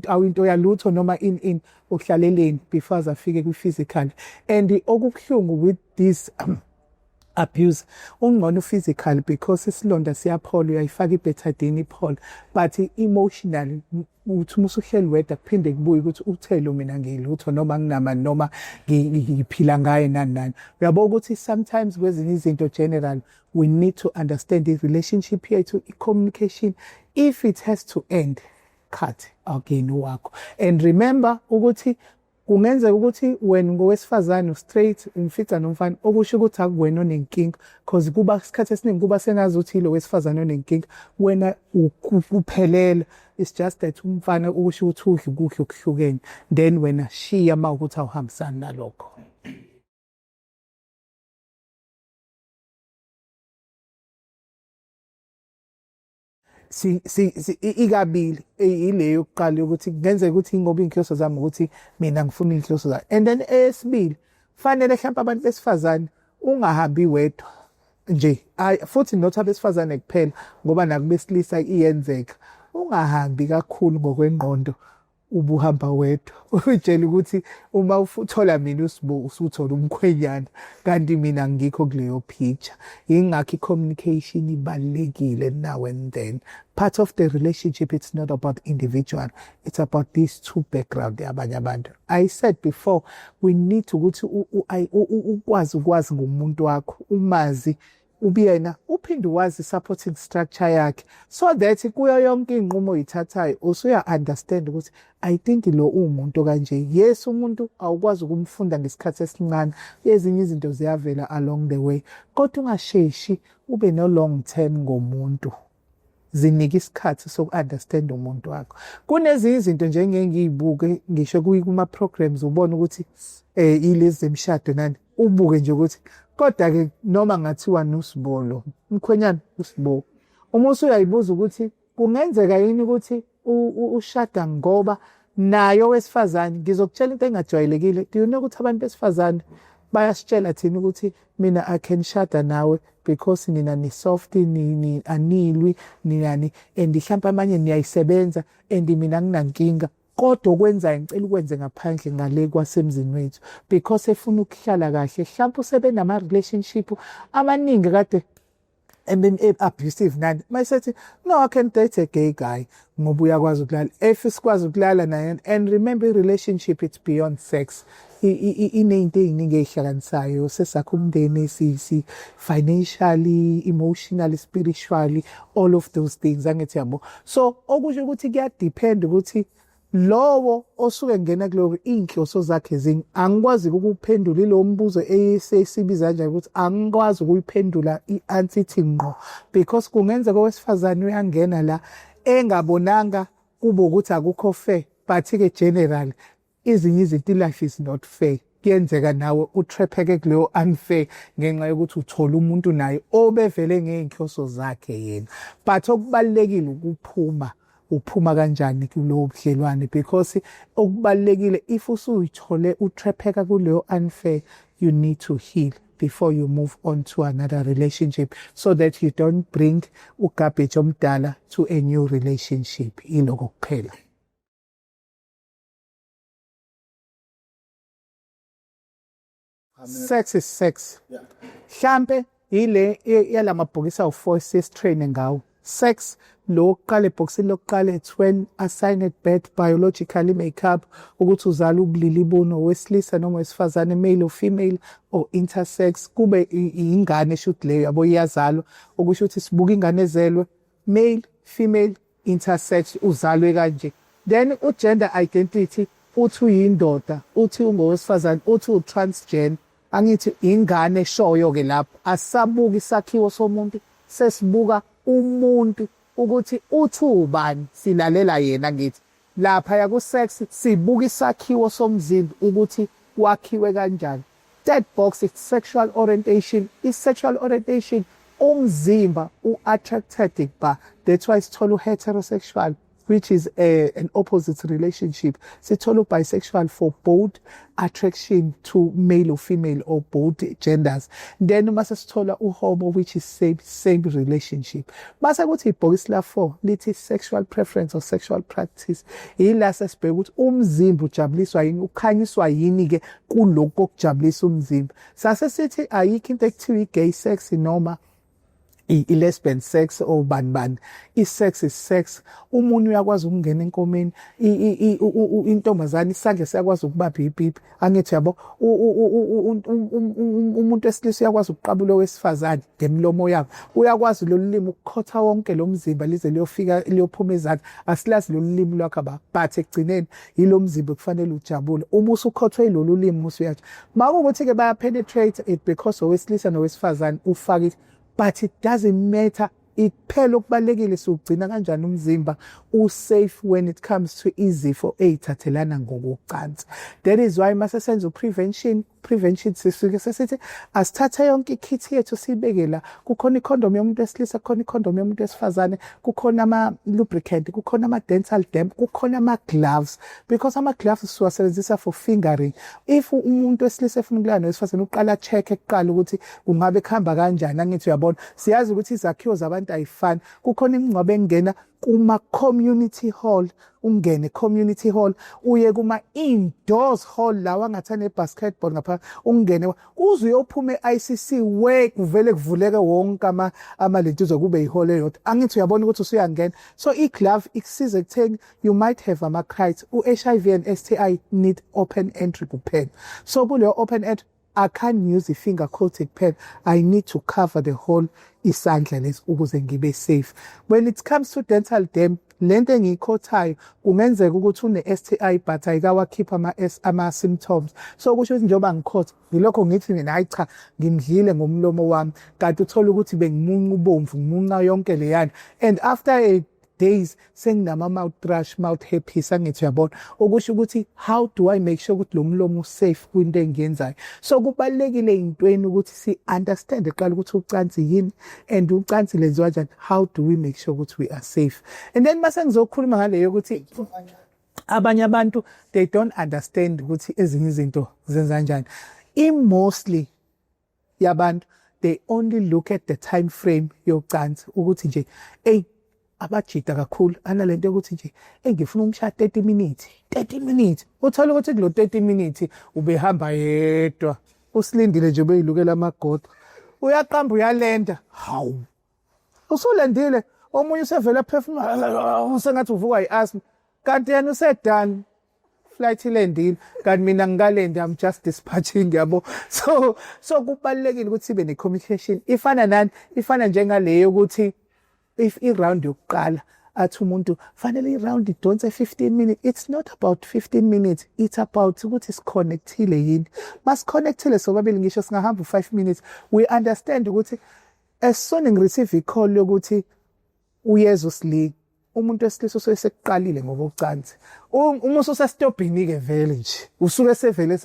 awinto yalutho noma in uhlaleleni before afike kwi-physical. And okubuhlungu with this abuse ungcono physical because isilonda siyaphola, uyayifaka i-betadine iphola, but emotionally uthi musuhleli wedwa kuphinde kubuye ukuthi uthele mina ngilutho noma nginamani noma ngiphila ngaye nani. Uyabona ukuthi sometimes kwezinye izinto general we need to understand the relationship yethu, i-communication, if it has to end cut again wakho. And remember ukuthi kungenzeka ukuthi wena ngowesifazane straight umfica nomfana okusho ukuthi akuwena onenkinga, because kuba isikhathi esiningi kuba sengazi ukuthi lo wesifazane onenkinga wena uphelela. it's just that umfana usho ukuthi udla ukudla okuhlukene then wena shiya uma ukuthi awuhambisani nalokho. Ikabili ile yokuqala ukuthi kungenzeka ukuthi ngoba inhloso zami ukuthi mina ngifuna inhloso zami, and then esibili fanele mhlawumbe abantu besifazane ungahambi wedwa nje, futhi not abesifazane kuphela ngoba nakubesilisa iyenzeka, ungahambi kakhulu ngokwengqondo ubuhamba wedwa utshela ukuthi uma uthola mina uSibu usuthola umkhwenyana kanti mina ngikho kuleyo picture. Ingakho i-communication ibalulekile now and then. Part of the relationship, it's not about individual, it's about these two background yabanye abantu. I said before, we need to ukuthi ukwazi ngomuntu wakho, umazi ubiyena uphinde wazi supporting structure yakhe, so that kuyo yonke inqumo oyithathayo usuya understand ukuthi I think lo umuntu kanje. Yes, umuntu awukwazi ukumfunda ngesikhathi esincane, ezinye izinto ziyavela along the way, kodwa ungasheshi ube no long term ngomuntu, zinika isikhathi soku-understand umuntu wakho. Kunezinye izinto nje ngiyibuke ngisho kuma programs ubona ukuthi ilezi zemshado nani ubuke nje ukuthi kodwa-ke noma ngathiwa noSibolo mkhwenyana uSibo, uma usuyayibuza ukuthi kungenzeka yini ukuthi ushada ngoba nayo wesifazane. Ngizokutshela into engajwayelekile. Do you know ukuthi abantu besifazane bayasitshela thina ukuthi mina I can shada nawe because nina ni soft, ni anilwi, ninani, and mhlawumbe amanye niyayisebenza and mina nginankinga, kodwa okwenzayo ngicela ukwenze ngaphandle ngale kwasemzini wethu because efuna ukuhlala kahle. Mhlawumbe usebenama relationship amaningi kade abusive nani, mayisethi no, I can date a gay guy ngoba uyakwazi ukulala, if sikwazi ukulala naye. And remember, relationship it's beyond sex. Iney'nto ey'ningi ey'hlakanisayo, sesakha umndeni, financially, emotionally, spiritually, all of those things, angithi yabo. So okusho ukuthi kuyadepend ukuthi lowo osuke ngena kulo inhloso zakhe zini. Angikwazi ukuphendula lo mbuzo esesibiza kanjani ukuthi angikwazi ukuyiphendula i-answer ngqo, because kungenzeka owesifazane uyangena la engabonanga kube ukuthi akukho fair, but-ke general ezinye izinto life is not fair. Kuyenzeka nawe utrapheke kuleyo unfair ngenxa yokuthi uthola umuntu naye obevele ngey'nhloso zakhe yena. But okubalulekile uphuma kanjani kulowo budlelwane, because okubalulekile if usuyithole utrapheka kuleyo unfair, you need to heal before you move on to another relationship, so that you don't bring ugarbage omdala to a new relationship. Iloko kuphela. Sex is sex. Mhlambe ile yalamabhokisi awu-4 training ngawo. Sex lokuqala ebhokisini lokuqala it's when assigned birth biologically make up ukuthi uzala ubulili buno wesilisa noma wesifazane, male or female or intersex, kube ingane shoot leyo yabo iyazalwa, okusho ukuthi sibuka ingane ezelwe male, female, intersex, uzalwe kanje. Then gender identity uthi uyindoda, uthi ungowesifazane, uthi utransgender, angithi ingane eshoyo ke lapho. Asabuka isakhiwo somuntu, sesibuka umuntu ukuthi uthi ubani, silalela yena. Ngithi lapha yaku sex sibuka isakhiwo somzimba ukuthi wakhiwe kanjani. Third box is sexual orientation. Is sexual orientation umzimba attracted ba, that's why sithola heterosexual, which is an opposite relationship. Sithola bisexual for both attraction to male or female or both genders. Then mase sithola homo, which is same relationship. Mase kuthi ibhokisi la 4 lithi sexual preference or sexual practice. Ila sesibheka ukuthi umzimba ujabuliswa yini, ukhanyiswa yini ke kuloko kokujabulisa umzimba. Sase sithi ayikho into ekuthiwa i-gay sex noma i-lesbian sex or bani. I-sex is sex. Umuntu uyakwazi ukungena enkomeni, intombazane isandla siyakwazi ukubamba ipipi, angithi yabo. Umuntu wesilisa uyakwazi ukuqabula owesifazane ngemlomo yakhe, uyakwazi lolu limi ukukhotha wonke lo mzimba lize liyophuma ezantsi. Asilazi lolu limi lwakhe but ekugcineni yilo mzimba kufanele ujabule. Uma usukhothwe lolu limi usuyathi makuwukuthi-ke baya-penetrate it because owesilisa nowesifazane ufake it. But it doesn't matter Iphela okubalekile sugcina kanjani umzimba safe when it comes to izifo ezithathelana ngokucansi. That is why mase senza prevention sisuke sesithi asithathe yonke ikit yethu sibeke la. Kukhona icondom yomuntu wesilisa, kukhona icondom yomuntu wesifazane, kukhona ama lubricant, kukhona ama dental dam, kukhona ama gloves, because ama gloves siwasebenzisa for fingering. If umuntu wesilisa efuna ukulala nowesifazane uqala check ekuqala ukuthi kungabe khamba kanjani, angithi uyabona siyazi ukuthi izakhiwo zabantu ayifani. Kukhona imingcwabo engena kuma community hall, ungene community hall uye kuma indoors hall lawa ngathane basketball ngapha ungene uze uyophume ICC we kuvele kuvuleke wonke ama lentuzo kube ihall eyodwa. Angithi uyabona ukuthi usuyangena. So iglove ikusiza ekutheni you might have ama crites. HIV and STI need open entry kuphela. So kuleyo open entry I can't use the finger coated pen. I need to cover the whole isandla lesi ukuze ngibe safe. When it comes to dental dam, lento engiyikhothayo kungenzeka ukuthi une STI but ayikawakhipha ama symptoms. So kusho ukuthi njengoba ngikhotha ngilokho ngithi mina hayi cha ngimdlile ngomlomo wami kanti uthola ukuthi bengimunca ubomvu ngimunca yonke leyana and after a days senginama mouth thrush, mouth herpes, angithi uyabona okusho ukuthi how do I make sure ukuthi lo mlomo safe kwinto engiyenzayo. So kubalekile intweni ukuthi si understand eqala ukuthi ucansi yini and ucansi lenziwa kanjani, how do we make sure ukuthi we are safe. And then mase ngizokhuluma ngaleyo ukuthi abanye abantu they don't understand ukuthi ezinye izinto zenza kanjani. Mostly yabantu they only look at the time frame yocansi ukuthi nje abajida kakhulu analento ukuthi nje ngifuna umshaya 30 minutes uthola ukuthi kulo 30 minutes ubehamba yedwa usilindile nje beyilukela amagodo uyaqamba uyalenda hawu usulandile omunye usevela phefumula usengathi uvuka yiasthma kanti yena usedone flight ilendile kanti mina ngikalendi I'm just dispatching yabo. So kubalekile ukuthi sibe ne communication ifana njengaleyo ukuthi if i-round yokuqala athi umuntu fanele i-round idonse 15 minutes, it's not about 15 minutes, it's about ukuthi sikhonektile yini. Masikhonektile sobabili ngisho singahamba 5 minutes, we understand ukuthi as soon ngireceive i-call yokuthi uyeza usilika umuntu wesilisa usesekuqalile ngokucansi uma usesestopini ke vele nje usuke sevele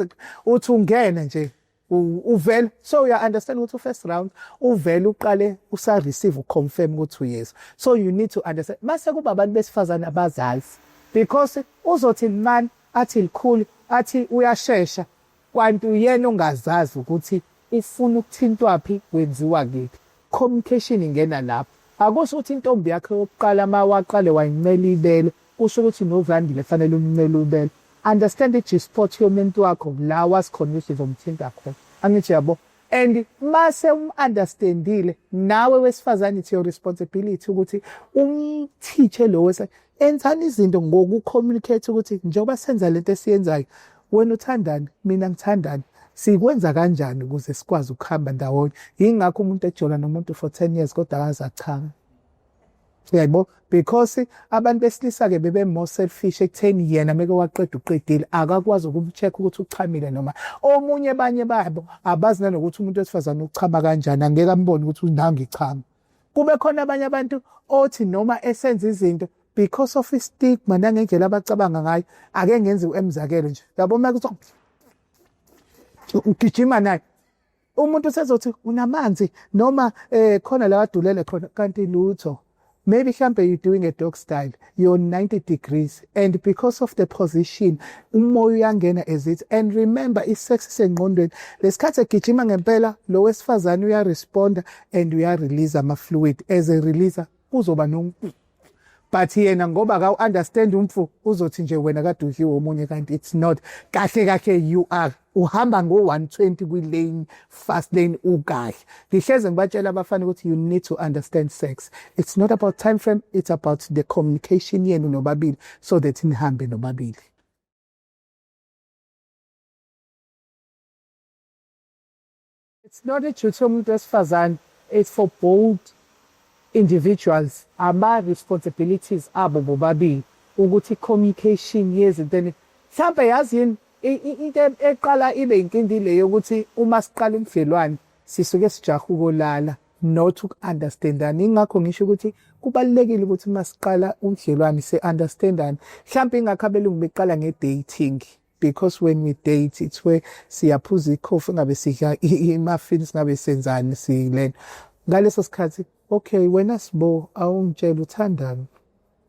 uthi ungena nje uvela. So you understand ukuthi first round uvela uqale usa receive uconfirm ukuthi uyeza. So you need to understand mase kuba abantu besifazana abazazi because uzothi man athi likhulu athi uyashesha kwanti uyena ongazazi ukuthi ifuna ukuthintwa phi kwenziwa kephi. Communication ingena lapho. Akusho ukuthi intombi yakhe yokuqala mawaqale wayimela ibele kusho ukuthi novandile fanele umncele ubele. Understand i-G-spot yomuntu wakho la wasikhonisa izomthinta khona. Angithi yabo. And mase understandile nawe wesifazane it's your responsibility ukuthi umteache lo wesa enzani izinto ngokucommunicate ukuthi njengoba senza lento esiyenzayo wena uthandani mina ngithandani sikwenza kanjani ukuze sikwazi ukuhamba ndawonye. Yingakho umuntu ejola nomuntu for 10 years kodwa akazacanga. Yebo because abantu besilisa ke bebe more selfish ekutheni yena meke waqeda uqedile akakwazi ukumcheck ukuthi uchamile noma omunye banye babo abazi nanokuthi umuntu wesifazane uchama kanjani angeke ambone ukuthi unanga ichama. Kube khona abanye abantu othi noma esenza izinto because of istigma nangendlela abacabanga ngayo ake ngenze emzakelo nje yabo manje ugijima naye umuntu usezothi unamanzi noma khona la wadulele khona kanti lutho. Maybe you're doing a dog style, you're 90 degrees, and because of the position, umoya uyangena as it. And remember, it's sex engqondweni. Lesikhathi egijima ngempela, lo wesifazane uyaresponda and uyarelease ama-fluid. As a releaser, uzoba but yena ngoba ka-understand umfu uzothi nje wena kade udliwe omunye kanti it's not. Kahle you are. Uhamba ngo-120 kwi-lane, fast lane ukahle. Ngihleze ngibatshela abafana ukuthi you need to understand sex. It's not about time frame, it's about the communication yenu nobabili so that nihambe nobabili. It's not a truth umuntu wesifazane, it's for both individuals. Ama-responsibilities abo bobabili ukuthi communication yezinto mhlawumbe yazini into eqala ibe inkinga ile yokuthi uma siqala ubudlelwane sisuke sijaha ukolala not uku-understandana. Ingakho ngisho ukuthi kubalulekile ukuthi masiqala ubudlelwane se-understandane. Mhlawumbe ingakho abelungu beqala nge-dating. Because when we date, it's where siyaphuza ikhofi ngabe sidla i-muffins ngabe senzani silena. Ngaleso sikhathi, okay, wena Sibo awungitshela uthandani.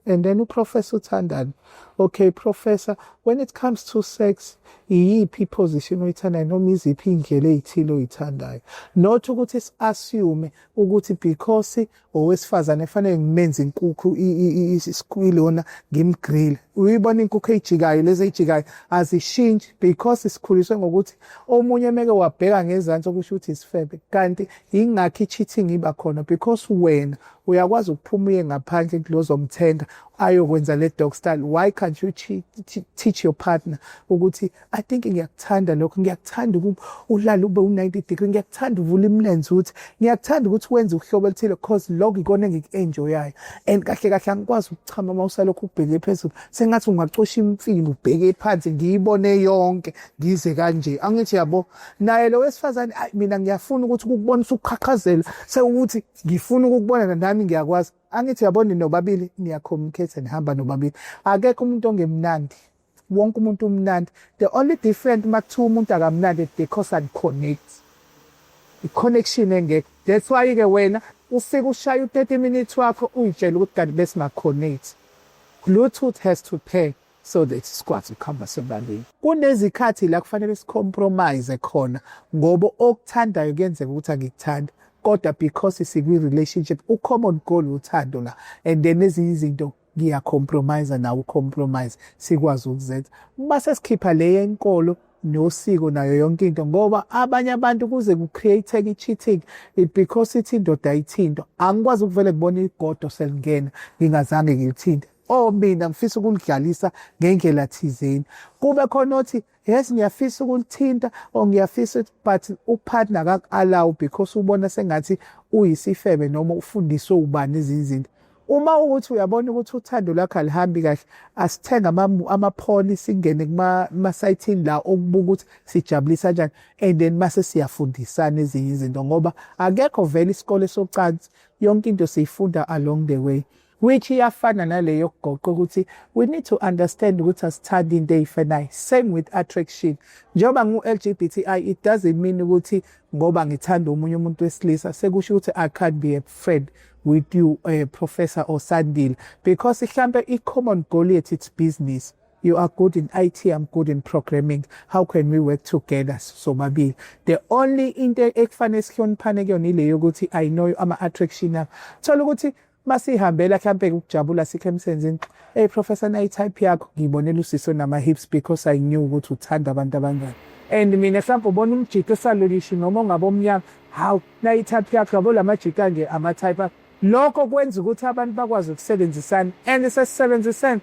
And then uprofessor uthandani. Okay, professor, when it comes to sex, iyiphi position oyithandayo noma iziphi indlela ezithile oyithandayo. Not ukuthi assume ukuthi because owesifazane efanele ngimenze inkukhu iskwili wona ngimgrill. Uyibona inkukhu ejikayo lezi ejikayo azishintshi because isikhuliswe ngokuthi omunye meke wabheka ngezantsi okusho ukuthi isifebe. Kanti ingakho i-cheating iba khona because wena uyakwazi ukuphuma uye ngaphandle kulozomthenga ayokwenza le dog style. Why can't you teach your partner ukuthi I think ngiyakuthanda lokho, ngiyakuthanda ulala ube u-90 degree, ngiyakuthanda uvula imilenze ukuthi ngiyakuthanda ukuthi wenze uhlobo oluthile because lokho ikona engikuenjoyayo. And kahle kahle angikwazi ukuchama uma usalokhu ubheke phezulu sengathi ungacosha imfimbo ubheke phansi ngiyibone yonke ngize kanje. Angithi yabo naye lo wesifazane mina ngiyafuna ukuthi ukubonisa ukuqhaqhazela sekuthi ngifuna ukukubona nami ngiyakwazi. Angithi yabona nobabili niyacommunicate nihamba nobabili. Akekho umuntu ongemnandi. Wonke umuntu umnandi. The only different makuthiwa umuntu akamnandi because unconnect. I-connection engekho. That's why ke wena ufika ushaya u-30 minutes wakho uyitshela ukuthi kanti bese ma-connect. Bluetooth has to pay so that sikwazi ukuhamba sebandleni. Kunezikhathi la kufanele sicompromise khona ngoba okuthandayo kuyenzeka ukuthi angikuthanda. Kodwa because sikwi-relationship u-common goal uthando la, and then ezinye izinto ngiyacompromise nawe ucompromise sikwazi ukuzenza. Mase sikhipha le yenkolo nosiko nayo yonke into ngoba abanye abantu kuze ku-create-eke i-cheating because ithi indoda ayithinto. Angikwazi ukuvele kubona igodo selingena ngingazange ngilithinte. Mina ngifisa ukulidlalisa ngendlela thizeni. Kube khona othi yes ngiyafisa ukulithinta or ngiyafisa but upartner akaku-allow because ubona sengathi uyisifebe noma ufundiswe ubani izinto. Uma ukuthi uyabona ukuthi uthando lakho alihambi kahle, asithenga amapholi singene kuma-site la okubuka ukuthi sijabulisa kanjani and then mase siyafundisana ezinye izinto ngoba akekho vele isikole socansi, yonke into siyifunda along the way. Which iyafana naleyo kugoqa ukuthi we need to understand ukuthi asithandi into eyifanayo. Same with attraction. Njengoba ngu-LGBTI, it doesn't mean ukuthi ngoba ngithanda omunye umuntu wesilisa sekusho ukuthi I can't be a friend with you, Professor or Sandile, because mhlambe i-common goal yethu it's business. You are good in IT, I'm good in programming. How can we work together? So maybe the only into ekufanele sihloniphane kuyona ile yokuthi I know ama-attraction akho. Thola ukuthi masihambela mhlambe ukujabula sikhe emsenzini, hey Professor, nayi type yakho ngibonela usiso nama-hips because I knew ukuthi uthanda abantu abangani. And mina mhlambe ubona umjiko esalolishi noma ongabomnyama, hawu nayi type yakho yabo lamajika nje ama-type akho. Lokho kwenza ukuthi abantu bakwazi ukusebenzisana and sesisebenzisana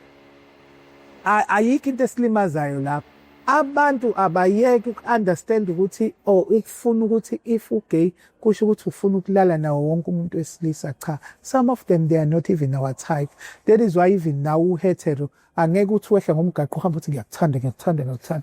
ayikho into esilimazayo lapho. Abantu abayeke uku-understand ukuthi ikufuna ukuthi if ugay kusho ukuthi ufuna ukulala nawo wonke umuntu wesilisa. Cha, some of them they are not even our type. That is why even now uhetero angeke uthi wehla ngomgaqo uhamba uthi ngiyakuthanda.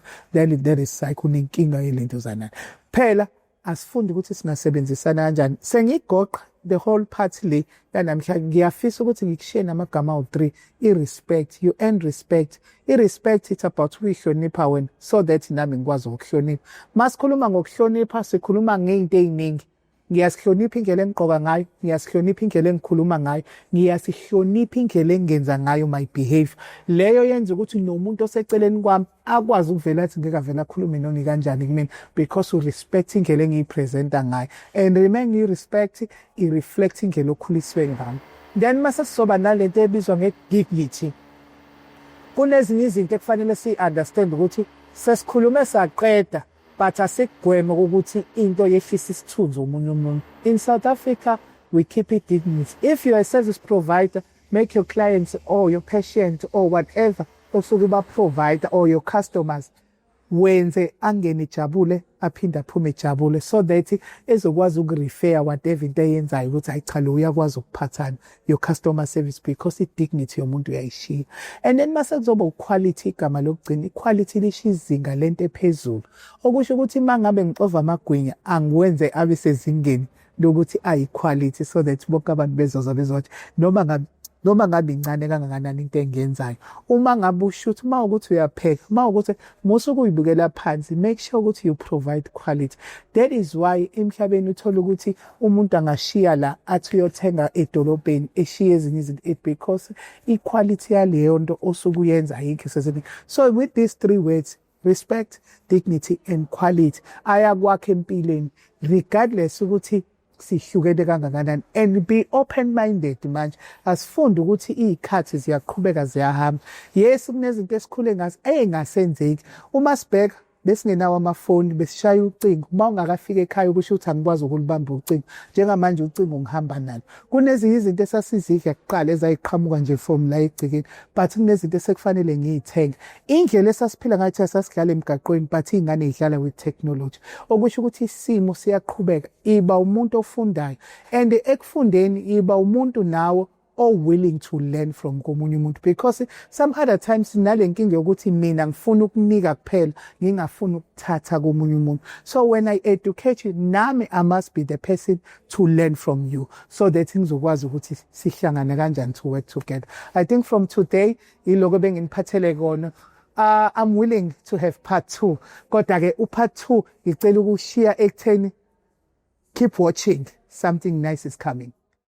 That is psycho, unenkinga yelento zanani. Phela asifundi ukuthi singasebenzisana kanjani. Sengigoqa the whole party le yanamhlanje ngiyafisa ukuthi ngikushiye namagama awu-3. I-respect, you earn respect. I-respect it's about ukuyihlonipha wena so that nami ngikwazi ukuhlonipha. Masikhuluma ngokuhlonipha sikhuluma ngey'nto ey'ningi. Ngiyasihlonipha indlela engigqoka ngayo, ngiyasihlonipha indlela engikhuluma ngayo, ngiyasihlonipha indlela engenza ngayo my behavior. Leyo yenza ukuthi nomuntu oseceleni kwami akwazi ukuvela athi ngeke avela akhulume noni kanjani kumina because urespect indlela engiyipresenta ngayo. And remember ngi-respect i-reflect indlela okhuliswe ngayo. Then mase sizoba nalento ebizwa nge-dignity. Kunezinye izinto ekufanele si-understand ukuthi sesikhulume saqeda but asikugweme ukuthi into yehlisa isithunzi omunye umuntu. In South Africa, we keep it dignity. If you're a service provider, make your clients or your patient or whatever osuke ba-provide or your customers wenze angene jabule aphinde aphume ejabule, so that ezokwazi ukurefer whatever into eyenzayo ukuthi hayi cha lo uyakwazi ukuphathana your customer service, because i-dignity yomuntu uyayishiya. And then mase kuzoba uquality, igama lokugcina, iquality lisho izinga lento ephezulu, okusho ukuthi uma ngabe ngixova amagwinya angiwenze abe sezingeni lokuthi ayi-quality, so that bonke abantu bezothi noma ngabe incane kangakanani into engiyenzayo. Uma ngabe ushuthi, uma ukuthi uyapheka, uma ukuthi musuke uyibukela phansi, make sure ukuthi you provide quality. That is why emhlabeni uthola ukuthi umuntu angashiya la athi uyothenga edolobheni eshiye ezinye izinto, because equality yaleyo nto osuke uyenza ayikho sesini. So with these three words, respect, dignity and quality, ayakwakho empilweni regardless ukuthi sihlukene kangakanani, and be open-minded manje. Asifunde ukuthi iy'khathi ziyaqhubeka ziyahamba. Yes, kunezinto esikhule ngazo ey'ngasenzeki. Uma sibheka besingenawo amafoni, besishaya ucingo. Uma ungakafika ekhaya ukusho ukuthi angikwazi ukulibamba ucingo. Njengamanje ucingo ngihamba nalo. Kunezinye izinto esasizidla kuqala ezayiqhamuka nje from la egcekeni, but kunezinto esekufanele ngiy'thenge. Indlela esasiphila ngathi sasidlala emgaqweni, but iy'ngane y'dlala with technology. Okusho ukuthi isimo siyaqhubeka. Iba umuntu ofundayo, and ekufundeni iba umuntu nawo willing to learn from komunye umuntu, because some other times nale nkinga yokuthi mina ngifuna ukunika kuphela ngingafuni ukuthatha komunye umuntu. So when I educate you, nami I must be the person to learn from you, so that ngizokwazi ukuthi sihlangane kanjani to work together. I think from today iloko benginiphathele kona. I'm willing to have part 2, kodwa ke part 2 ngicela ukushiya ekutheni keep watching, something nice is coming.